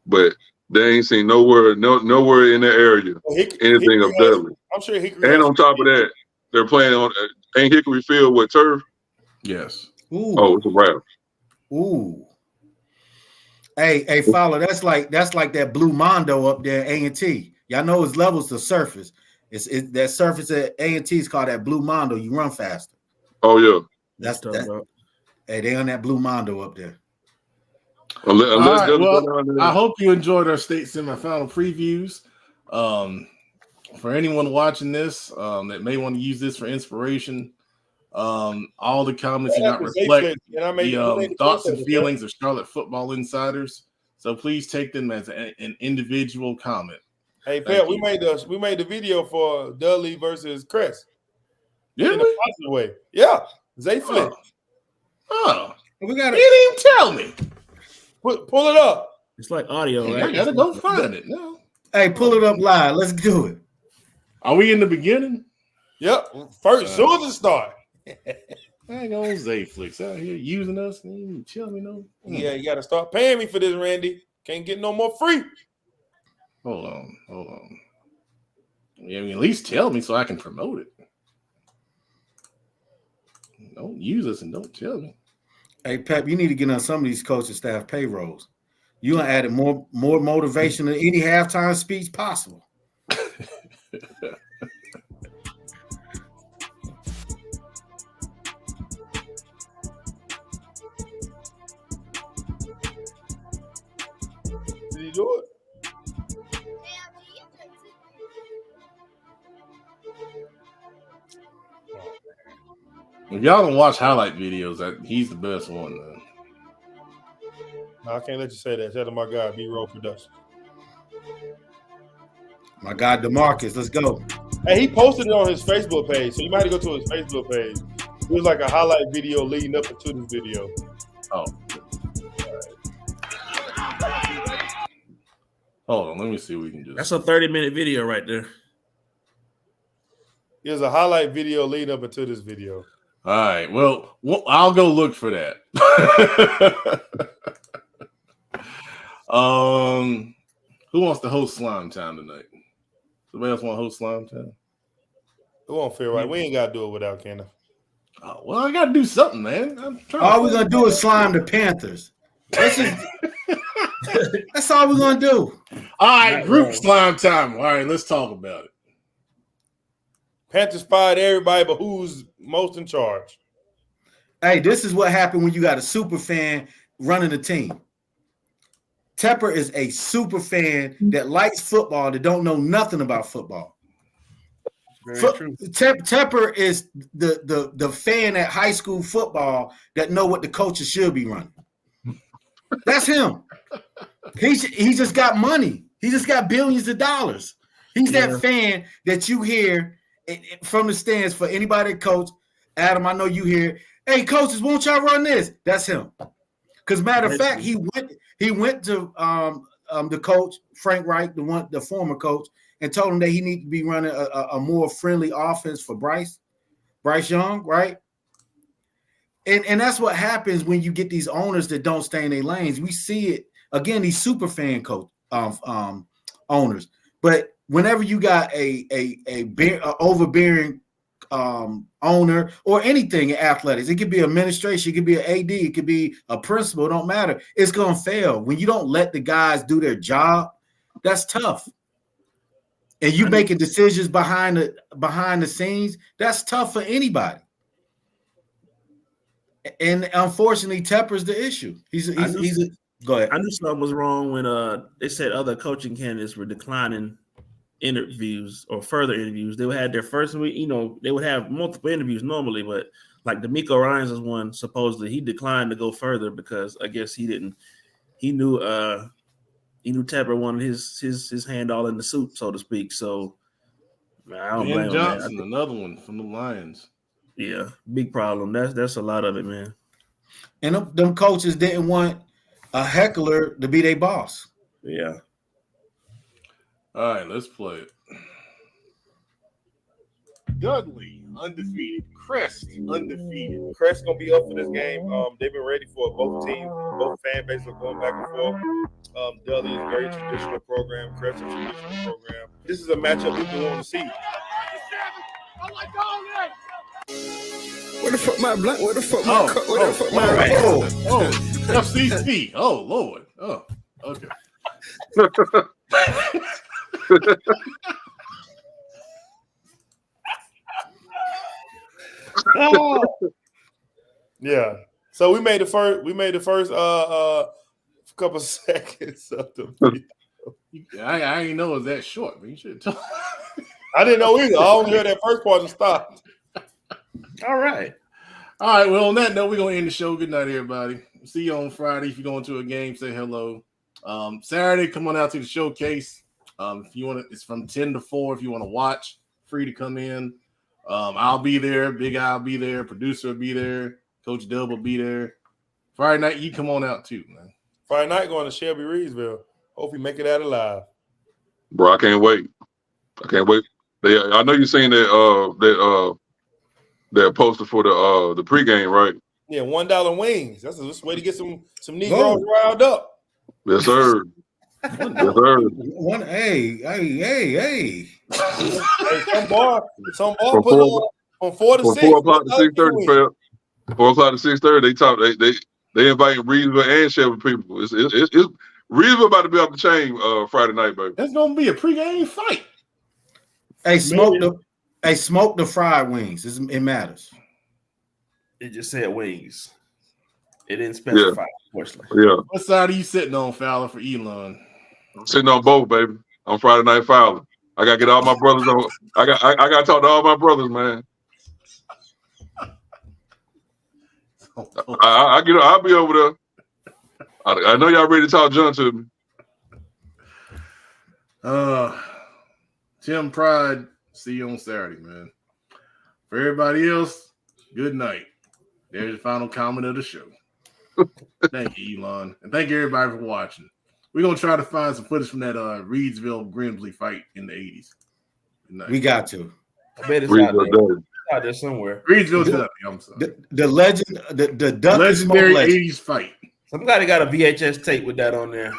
but they ain't seen nowhere in that area anything of Dudley. I'm sure Hickory. And on top of that, they're playing on ain't Hickory Field with turf? Yes. Ooh. Oh, it's a wrap. Ooh. Hey, Fowler, that's like that Blue Mondo up there, A&T. Y'all know his levels to surface. It's that surface at A&T is called that Blue Mondo. You run faster. Oh yeah. That's that. Hey, they on that Blue Mondo up there. I hope you enjoyed our state semifinal previews. For anyone watching this that may want to use this for inspiration, all the comments do not reflect the thoughts and feelings of Charlotte football insiders. So please take them as an individual comment. Hey, Pat, we made the video for Dudley versus Crest. Yeah, in a positive way. Yeah, Zay Flip. Oh, we got it. You didn't even tell me. Pull it up. It's like audio, right? I gotta go find it. No. Hey, pull it up live. Let's do it. Are we in the beginning? Yep. First, soon as it start. Hang on, Zayflix out here using us. And you tell me no. Yeah, you gotta start paying me for this, Randy. Can't get no more free. Hold on. Yeah, I mean, at least tell me so I can promote it. Don't use us and don't tell me. Hey, Pep, you need to get on some of these coaching staff payrolls. You added more motivation than any halftime speech possible. Did he do it? If y'all don't watch highlight videos, he's the best one. No, I can't let you say that. Shout out to my guy, B-Roll Production. My guy, DeMarcus, let's go. Hey, he posted it on his Facebook page, so you might have to go to his Facebook page. It was like a highlight video leading up into this video. Oh. Hold on, let me see what we can do. That's a 30-minute video right there. There's a highlight video leading up into this video. All right, well, I'll go look for that. Who wants to host Slime Time tonight? Somebody else want to host Slime Time? It won't feel right. We ain't got to do it without Kenneth. Oh, well, I got to do something, man. All we're going to do is slime the Panthers. That's all we're going to do. All right, group Slime Time. All right, let's talk about it. Panthers fired everybody, but who's most in charge? Hey, this is what happened when you got a super fan running the team. Tepper is a super fan that likes football that don't know nothing about football. Very true. Tepper is the fan at high school football that know what the coaches should be running. That's him. He just got money. He just got billions of dollars. He's that fan that you hear from the stands for anybody that coach. Adam, I know you hear, hey, coaches, won't y'all run this? That's him. Because matter of fact, he went to the coach, Frank Reich, the former coach, and told him that he needed to be running a more friendly offense for Bryce Young, right? And that's what happens when you get these owners that don't stay in their lanes. We see it again, these super fan owners. But whenever you got a overbearing owner or anything in athletics, it could be administration, it could be an AD, it could be a principal, it don't matter. It's gonna fail when you don't let the guys do their job. That's tough. And you making decisions behind the scenes, that's tough for anybody. And unfortunately, Tepper's the issue. Go ahead. I knew something was wrong when they said other coaching candidates were declining interviews or further interviews. They would have their first week, they would have multiple interviews normally, but like D'Amico Ryans was one, supposedly he declined to go further because I guess he knew Tepper wanted his hand all in the soup, so to speak. So I don't blame Johnson, another one from the Lions. Yeah, big problem. That's a lot of it, man. And them coaches didn't want a heckler to be their boss. Yeah. All right, let's play it. Dudley, undefeated. Crest, undefeated. Crest gonna be up for this game. They've been ready for it. Both teams, both fan bases are going back and forth. Dudley is a very traditional program. Crest is a traditional program. This is a matchup we've been wanting to see. Where the fuck my blunt? Where the fuck my cup? Where the fuck my FCC. Oh, Lord. Oh, okay. Yeah. So we made the first couple seconds of the video. I didn't know it was that short, but you should talk. I didn't know either. I only heard that first part and stopped. All right. Well, on that note, we're gonna end the show. Good night, everybody. See you on Friday. If you're going to a game, say hello. Saturday, come on out to the showcase. If you want to, it's from 10 to 4. If you want to watch, free to come in. I'll be there. Big Al will be there. Producer will be there. Coach Dub will be there. Friday night, you come on out too, man. Friday night going to Shelby, Reidsville. Hope you make it out alive. Bro, I can't wait. I know you seen that poster for the pregame, right? Yeah, $1 wings. That's a way to get some Negroes riled up. Yes, sir. Yes, sir. Hey. Some bar put on from 4 to 6. 4 o'clock to 6:30. 4 o'clock to 6:30. They invite Reidsville and Shelby people. It's Reidsville about to be off the chain Friday night, baby. That's gonna be a pregame fight. Hey, smoke the fried wings. It matters. It just said wings. It didn't specify, unfortunately. Yeah. What side are you sitting on, Fowler, for Elon? I'm sitting on both, baby. On Friday Night Fowler. I gotta get all my brothers on. I gotta talk to all my brothers, man. I'll be over there. I know y'all ready to talk John to me. Tim Pride, see you on Saturday, man. For everybody else, good night. There's the final comment of the show. Thank you, Elon. And thank you, everybody, for watching. We're going to try to find some footage from that Reidsville-Grimsley fight in the 80s. Good night. We got to. I bet it's out there somewhere. Reidsville, Dudley, I'm sorry. The legend, the legendary 80s fight. Somebody got a VHS tape with that on there.